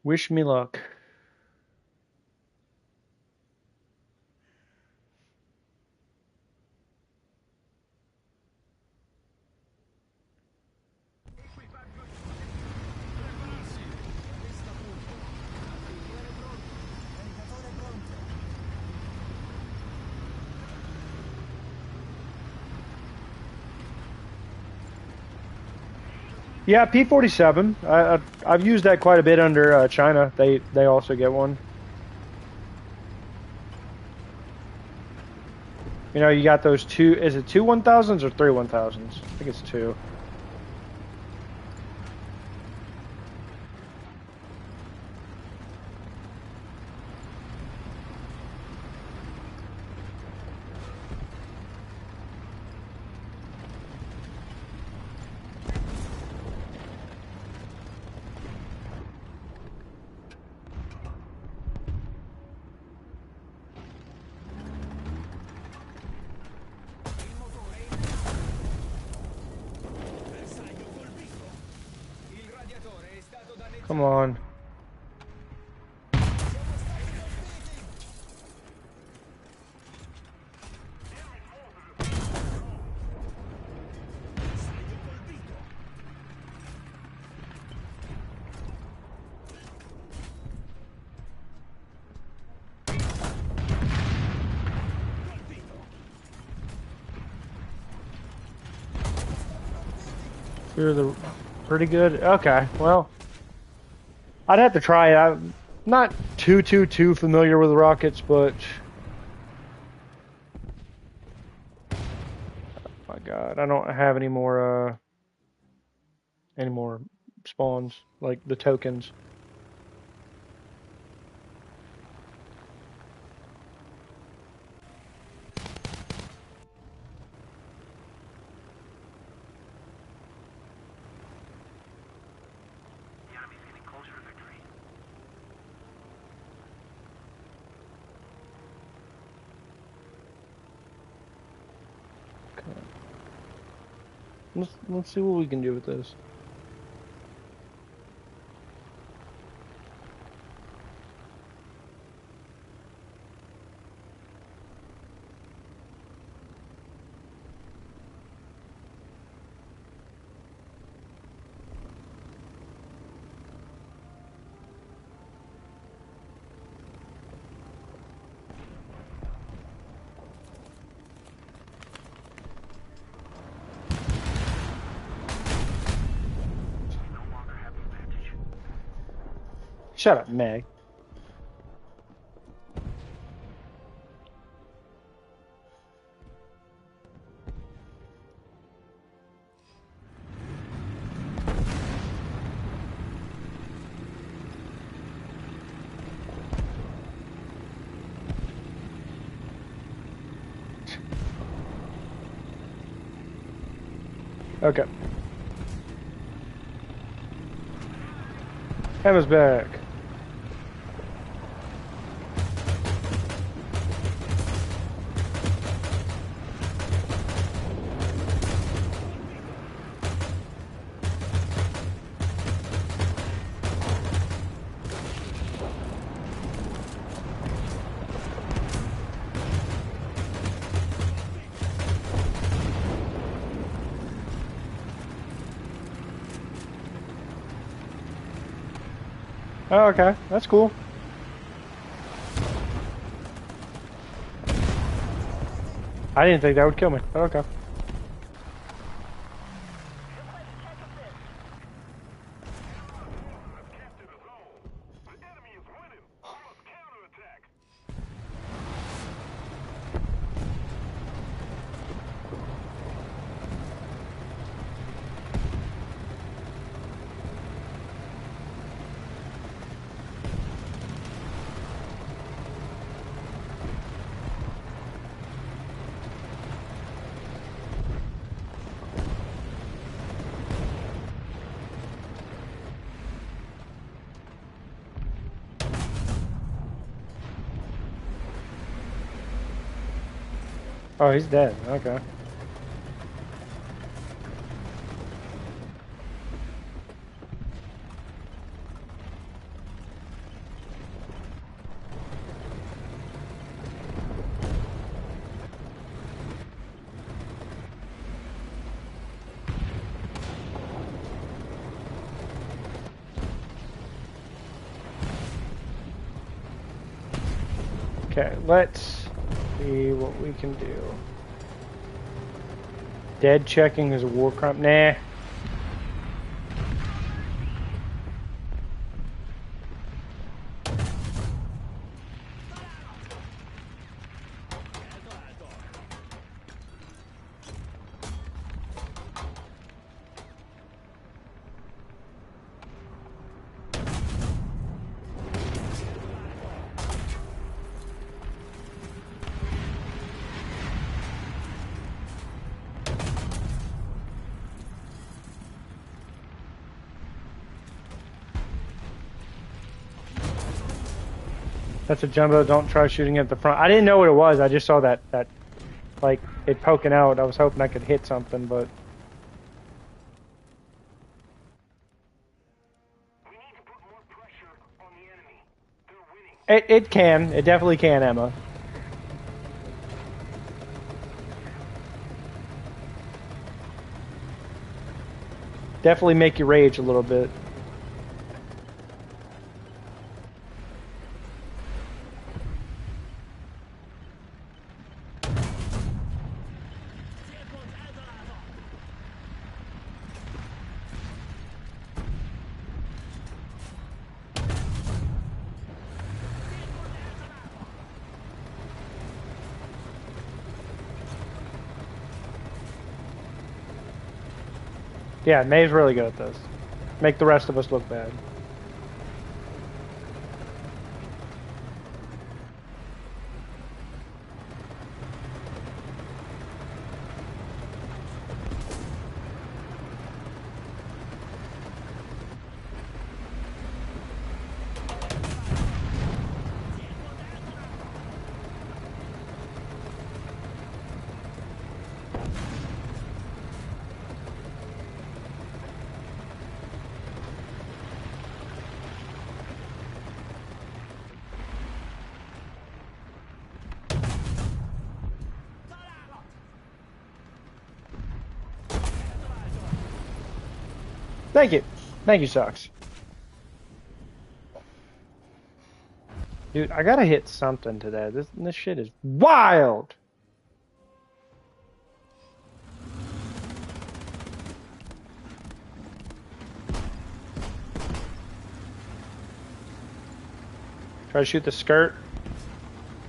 [SPEAKER 1] Wish me luck. Yeah, P-47. I've used that quite a bit under China. They also get one. You know, you got those two. Is it two 1000s or three 1000s? I think it's two. Come on. You're the pretty good. Okay, well, I'd have to try it. I'm not too familiar with rockets, but oh my God, I don't have any more spawns like the tokens. Let's see what we can do with this. Shut up, Meg. Okay. Emma's back. Oh, okay. That's cool. I didn't think that would kill me, but okay. Oh, he's dead. Okay. Okay, let's see what we can do. Dead checking is a war crime. Nah. That's a jumbo. Don't try shooting at the front. I didn't know what it was. I just saw that like it poking out. I was hoping I could hit something, but
[SPEAKER 4] We need to put more pressure on the enemy. They're winning.
[SPEAKER 1] it can. It definitely can, Emma. Definitely make you rage a little bit. Yeah, May's really good at this. Make the rest of us look bad. Thank you. Thank you, Socks. Dude, I gotta hit something today. This shit is wild! Try to shoot the skirt.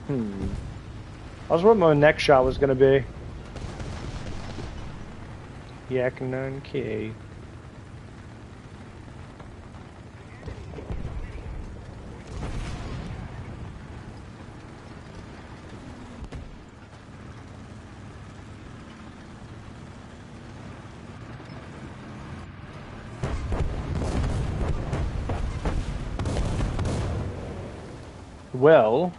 [SPEAKER 1] I was wondering what my next shot was gonna be. Yak 9K. Well,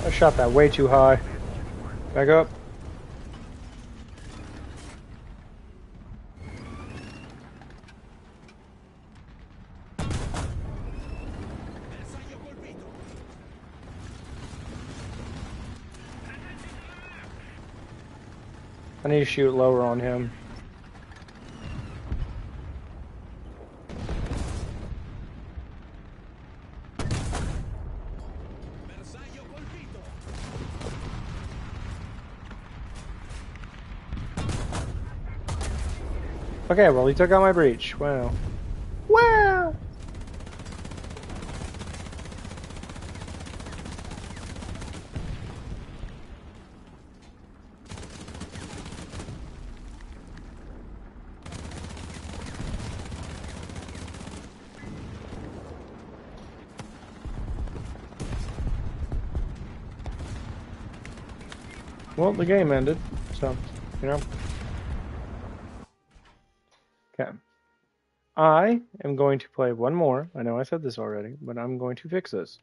[SPEAKER 1] I shot that way too high. Back up. I need to shoot lower on him. Okay, well, he took out my breach. Wow. Wow! Well, the game ended, so, you know. Okay. I am going to play one more. I know I said this already, but I'm going to fix this.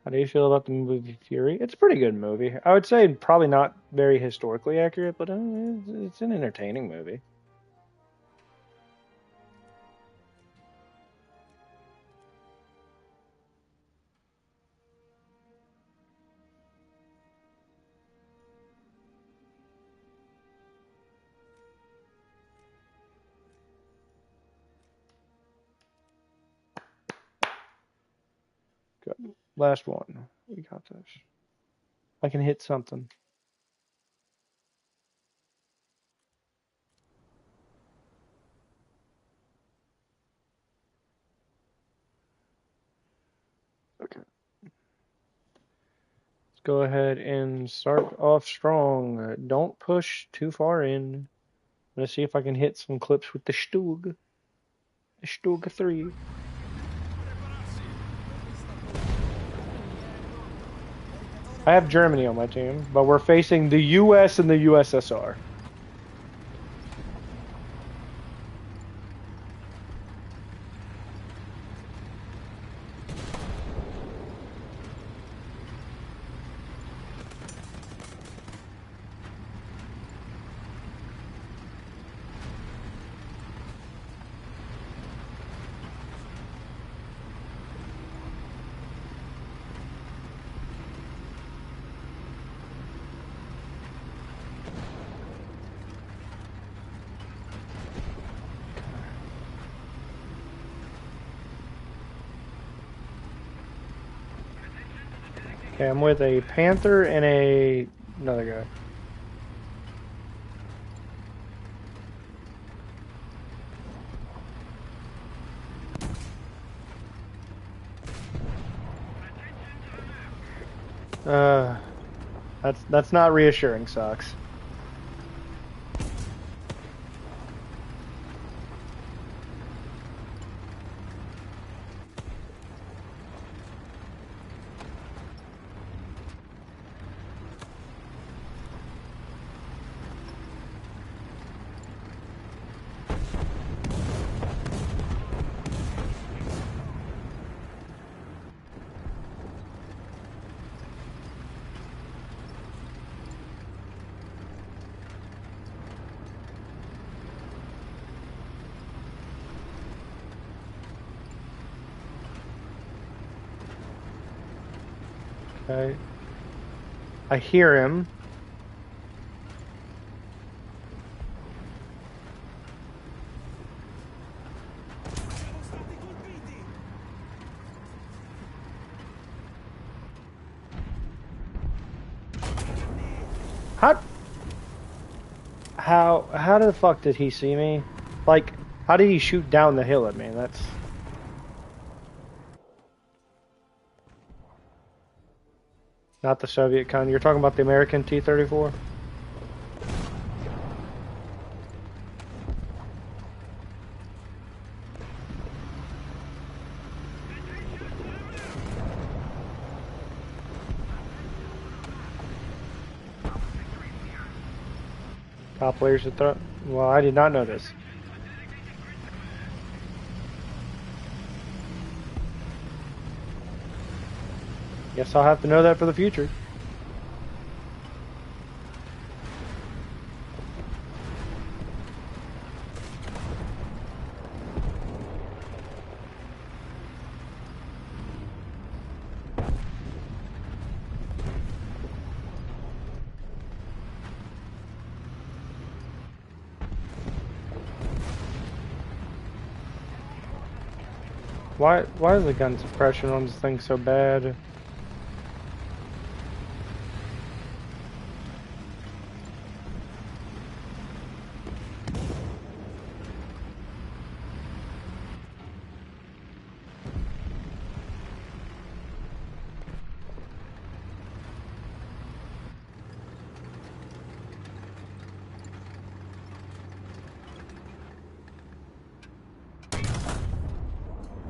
[SPEAKER 1] How do you feel about the movie Fury? It's a pretty good movie. I would say probably not very historically accurate, but it's an entertaining movie. Good. Last one. We got this. I can hit something. Okay. Let's go ahead and start off strong. Don't push too far in. I'm gonna see if I can hit some clips with the Stug. The Stug 3. I have Germany on my team, but we're facing the US and the USSR. Okay, I'm with a Panther and another guy. Uh, that's not reassuring, Socks. Okay. I hear him. How how the fuck did he see me? Like, how did he shoot down the hill at me? That's not the Soviet kind. You're talking about the American T-34? Top players at throw. Well, I did not know this. Guess I'll have to know that for the future. Why is the gun suppression on this thing so bad?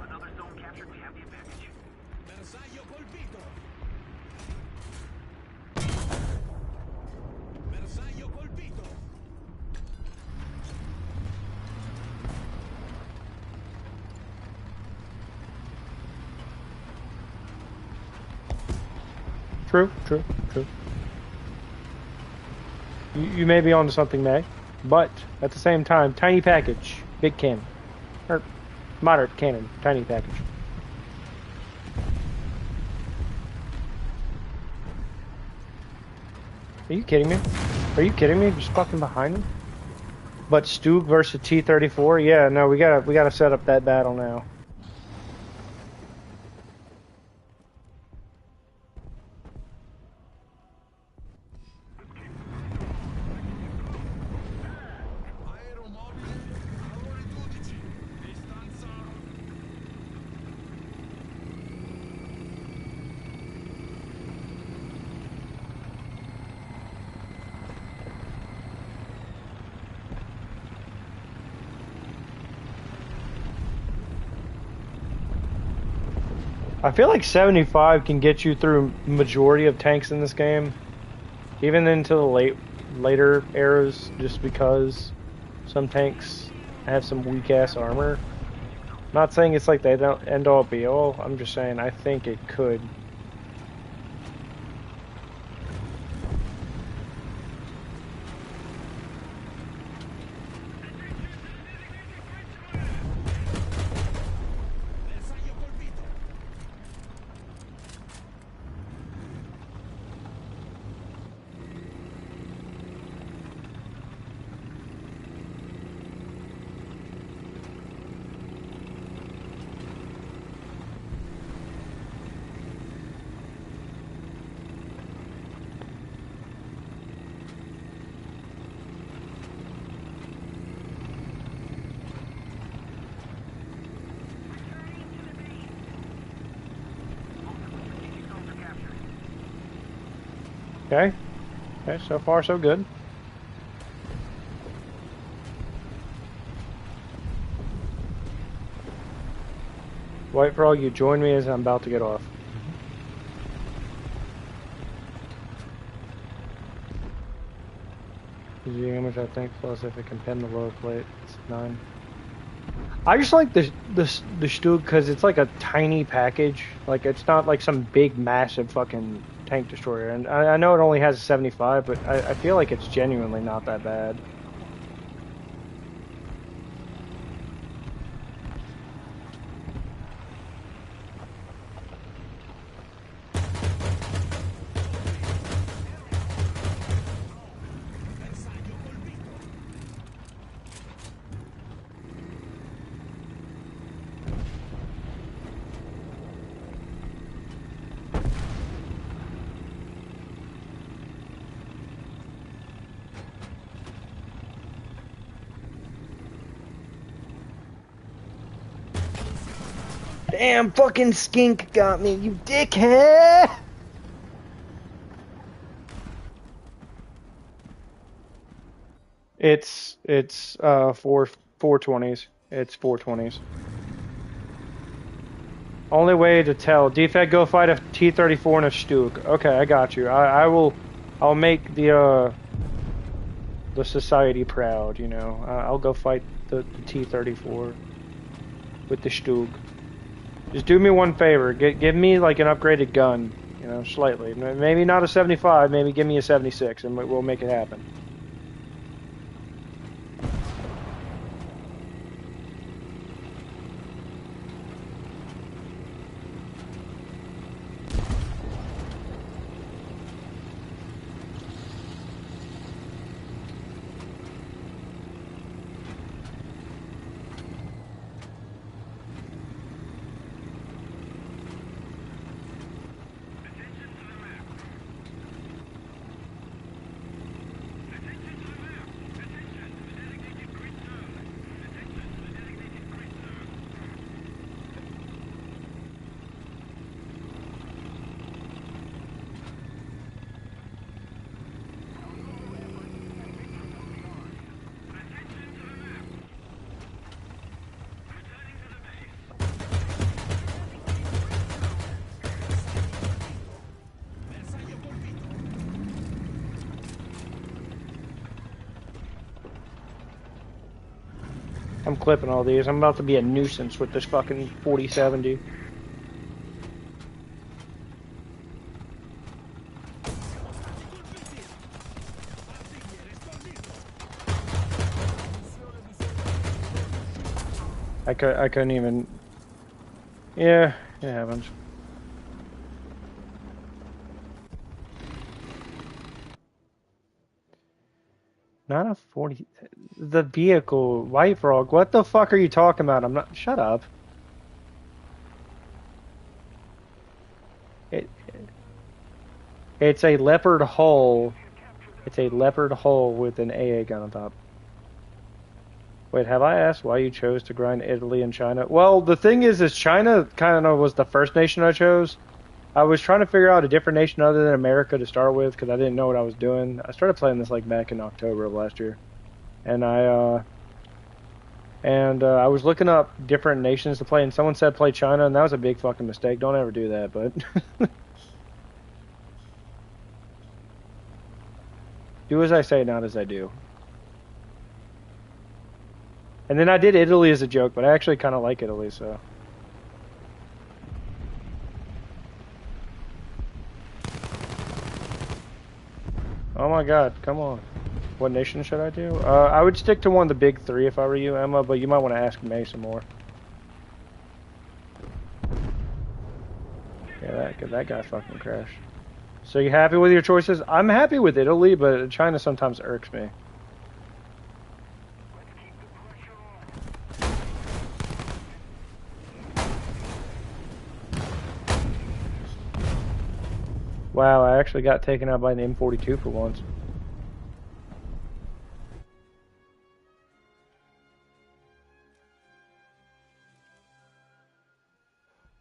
[SPEAKER 4] Another zone captured. We have the advantage. Bersaglio colpito.
[SPEAKER 1] True, true, true. You may be onto something, May, but at the same time, tiny package, big cannon. Or moderate cannon, tiny package. Are you kidding me? Are you kidding me? Just fucking behind me? But Stug versus T-34? Yeah, no, we gotta set up that battle now. I feel like 75 can get you through majority of tanks in this game, even into the later eras, just because some tanks have some weak ass armor. Not saying it's like they don't end all be all. I'm just saying I think it could. Okay. Okay, so far so good. White Frog, you join me as I'm about to get off. The image, I think, plus if it can pin the lower plate, it's 9. I just like the Stug because it's like a tiny package. Like, it's not like some big, massive fucking tank destroyer. And I know it only has a 75, but I feel like it's genuinely not that bad. Damn, fucking skink got me, you dickhead! It's 420s. It's 420s. Only way to tell. Defect, go fight a T-34 and a Stug. Okay, I got you. I'll make the society proud, you know. I'll go fight the T-34 with the Stug. Just do me one favor. Give me like an upgraded gun, you know, slightly. Maybe not a 75, maybe give me a 76 and we'll make it happen. I'm clipping all these. I'm about to be a nuisance with this fucking 4070. I couldn't even. Yeah, it happens. Not a 40. The vehicle, White Frog. What the fuck are you talking about? I'm not. Shut up. It it's a leopard hull. It's a leopard hull with an AA gun on top. Wait, have I asked why you chose to grind Italy and China? Well, the thing is China kind of was the first nation I chose. I was trying to figure out a different nation other than America to start with because I didn't know what I was doing. I started playing this like back in October of last year, and I was looking up different nations to play, and someone said play China, and that was a big fucking mistake. Don't ever do that, but do as I say, not as I do. And then I did Italy as a joke, but I actually kind of like Italy, so. Oh my god, come on. What nation should I do? I would stick to one of the big three if I were you, Emma, but you might want to ask May some more. Yeah, that guy fucking crashed. So you happy with your choices? I'm happy with Italy, but China sometimes irks me. Wow, I actually got taken out by an M42 for once.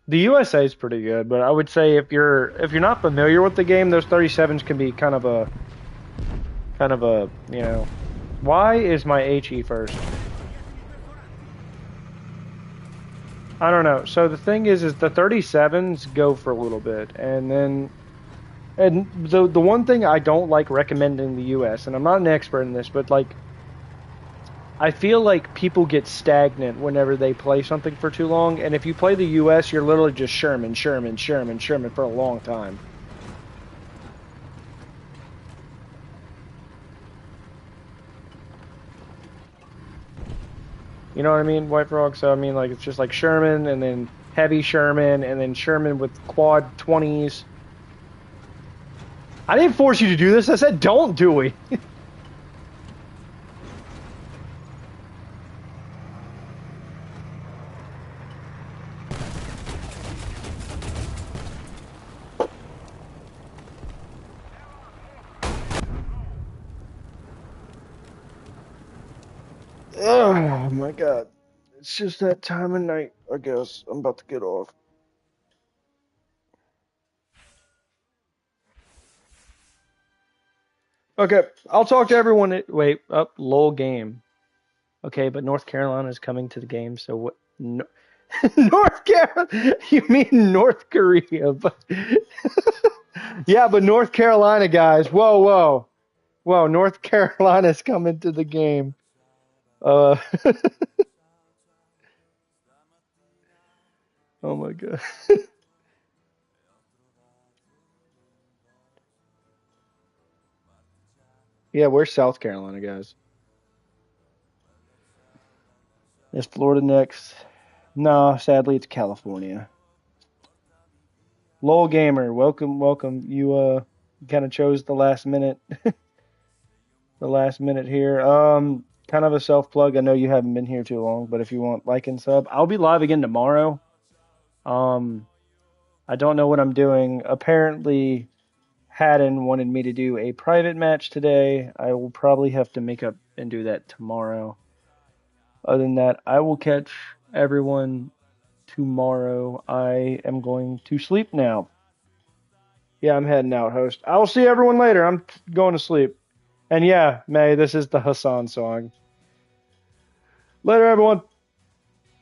[SPEAKER 1] The USA is pretty good, but I would say if you're not familiar with the game, those 37s can be kind of a you know. Why is my HE first? I don't know. So the thing is the 37s go for a little bit, and then the one thing I don't like recommending the US, and I'm not an expert in this, but like I feel like people get stagnant whenever they play something for too long, and if you play the US, you're literally just Sherman for a long time. You know what I mean, White Frog? So I mean, like it's just like Sherman, and then heavy Sherman, and then Sherman with quad 20s. I didn't force you to do this. I said don't do it. Oh my god. It's just that time of night, I guess. I'm about to get off. Okay, I'll talk to everyone. Wait, up, lol game. Okay, but North Carolina is coming to the game, so what? No, North Carolina? You mean North Korea? But yeah, but North Carolina guys. Whoa, whoa, whoa! North Carolina's coming to the game. Uh, oh my god. Yeah, where's South Carolina, guys? Is Florida next? No, sadly it's California. Lol Gamer, welcome, welcome. You kind of chose the last minute, the last minute here. Kind of a self plug. I know you haven't been here too long, but if you want like and sub, I'll be live again tomorrow. Um, I don't know what I'm doing. Apparently, Haddon wanted me to do a private match today. I will probably have to make up and do that tomorrow. Other than that, I will catch everyone tomorrow. I am going to sleep now. Yeah, I'm heading out, host. I will see everyone later. I'm going to sleep. And yeah, May, this is the Hassan song. Later, everyone.